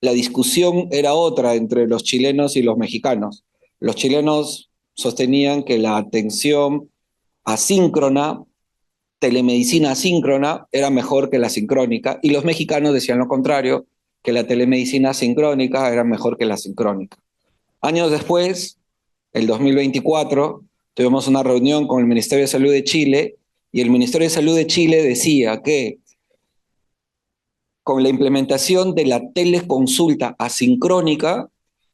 D: la discusión era otra entre los chilenos y los mexicanos. Los chilenos sostenían que la atención asíncrona, telemedicina asíncrona, era mejor que la sincrónica, y los mexicanos decían lo contrario, que la telemedicina sincrónica era mejor que la sincrónica. Años después, el 2024, tuvimos una reunión con el Ministerio de Salud de Chile, y el Ministerio de Salud de Chile decía que con la implementación de la teleconsulta asincrónica,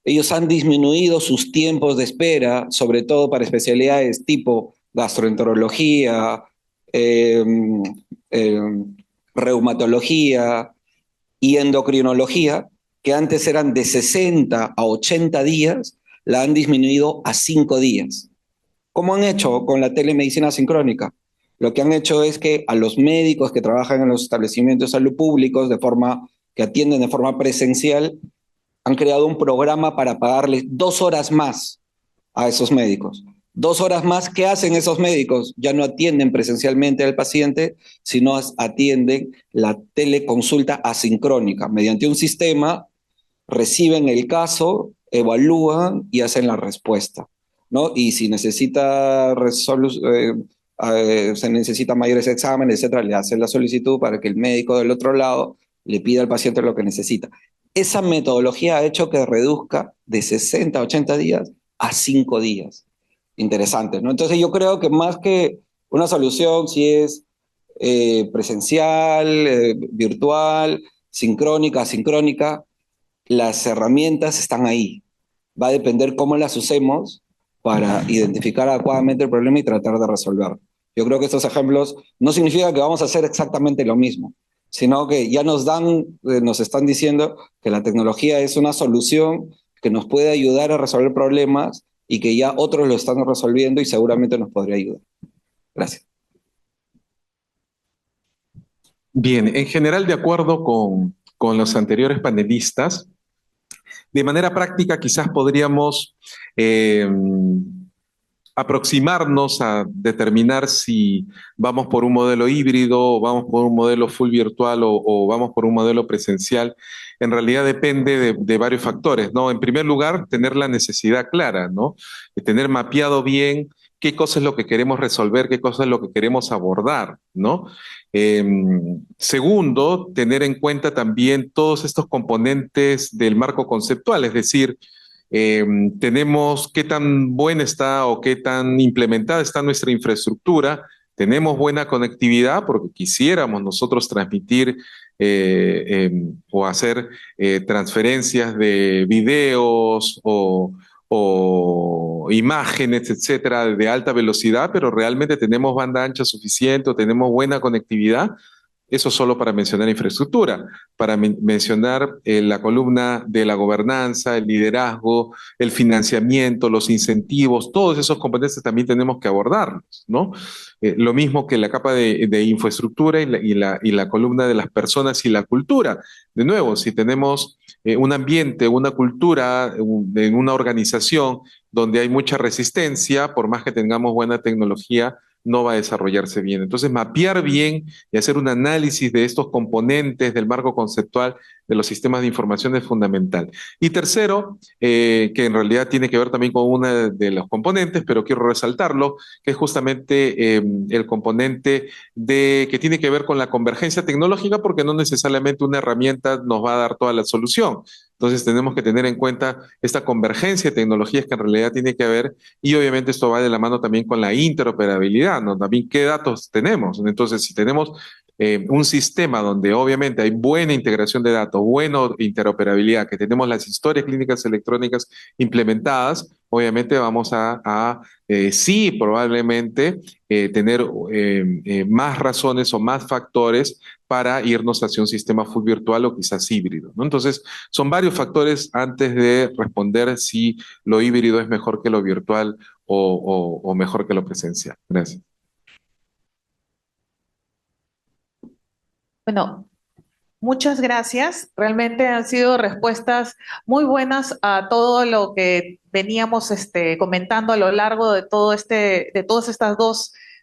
D: ellos han disminuido sus tiempos de espera, sobre todo para especialidades tipo gastroenterología, eh, eh, reumatología y endocrinología, que antes eran de 60 a 80 días, la han disminuido a 5 días. ¿Cómo han hecho con la telemedicina sincrónica? Lo que han hecho es que a los médicos que trabajan en los establecimientos de salud públicos que atienden de forma presencial, han creado un programa para pagarles 2 horas más a esos médicos. 2 horas más, ¿qué hacen esos médicos? Ya no atienden presencialmente al paciente, sino atienden la teleconsulta asincrónica. Mediante un sistema, reciben el caso, evalúan y hacen la respuesta, ¿no? Y si se necesita mayores exámenes, etcétera, le hacen la solicitud para que el médico del otro lado le pida al paciente lo que necesita. Esa metodología ha hecho que reduzca de 60 a 80 días a 5 días. Interesante, ¿no? Entonces yo creo que más que una solución, si es presencial, virtual, sincrónica, asincrónica, las herramientas están ahí. Va a depender cómo las usemos para identificar adecuadamente el problema y tratar de resolverlo. Yo creo que estos ejemplos no significan que vamos a hacer exactamente lo mismo, sino que ya nos están diciendo que la tecnología es una solución que nos puede ayudar a resolver problemas y que ya otros lo están resolviendo y seguramente nos podría ayudar. Gracias.
E: Bien, en general, de acuerdo con los anteriores panelistas, de manera práctica quizás podríamos aproximarnos a determinar si vamos por un modelo híbrido, o vamos por un modelo full virtual o vamos por un modelo presencial. En realidad depende de varios factores, ¿no? En primer lugar, tener la necesidad clara, ¿no? De tener mapeado bien qué cosa es lo que queremos resolver, qué cosa es lo que queremos abordar, ¿no? Segundo, tener en cuenta también todos estos componentes del marco conceptual, es decir, tenemos qué tan buena está o qué tan implementada está nuestra infraestructura, tenemos buena conectividad porque quisiéramos nosotros transmitir o hacer transferencias de videos o imágenes, etcétera, de alta velocidad, pero realmente tenemos banda ancha suficiente o tenemos buena conectividad. Eso solo para mencionar infraestructura, para mencionar la columna de la gobernanza, el liderazgo, el financiamiento, los incentivos, todos esos componentes también tenemos que abordarlos, ¿no? Lo mismo que la capa de infraestructura y la columna de las personas y la cultura. De nuevo, si tenemos un ambiente, una cultura en una organización donde hay mucha resistencia, por más que tengamos buena tecnología, no va a desarrollarse bien. Entonces, mapear bien y hacer un análisis de estos componentes del marco conceptual de los sistemas de información es fundamental. Y tercero, que en realidad tiene que ver también con una de los componentes, pero quiero resaltarlo, que es justamente el componente que tiene que ver con la convergencia tecnológica, porque no necesariamente una herramienta nos va a dar toda la solución. Entonces tenemos que tener en cuenta esta convergencia de tecnologías que en realidad tiene que haber y obviamente esto va de la mano también con la interoperabilidad, ¿no? También qué datos tenemos. Entonces, si tenemos un sistema donde obviamente hay buena integración de datos, buena interoperabilidad, que tenemos las historias clínicas electrónicas implementadas, obviamente vamos sí, probablemente tener más razones o más factores para irnos hacia un sistema full virtual o quizás híbrido, ¿no? Entonces, son varios factores antes de responder si lo híbrido es mejor que lo virtual o mejor que lo presencial. Gracias.
A: Bueno, muchas gracias. Realmente han sido respuestas muy buenas a todo lo que veníamos comentando a lo largo de de todos estos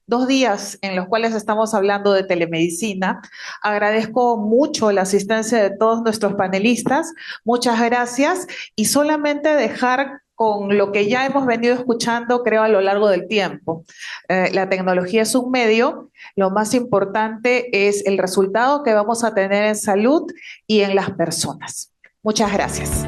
A: dos días en los cuales estamos hablando de telemedicina. Agradezco mucho la asistencia de todos nuestros panelistas. Muchas gracias. Y solamente dejar con lo que ya hemos venido escuchando, creo, a lo largo del tiempo. La tecnología es un medio. Lo más importante es el resultado que vamos a tener en salud y en las personas. Muchas gracias.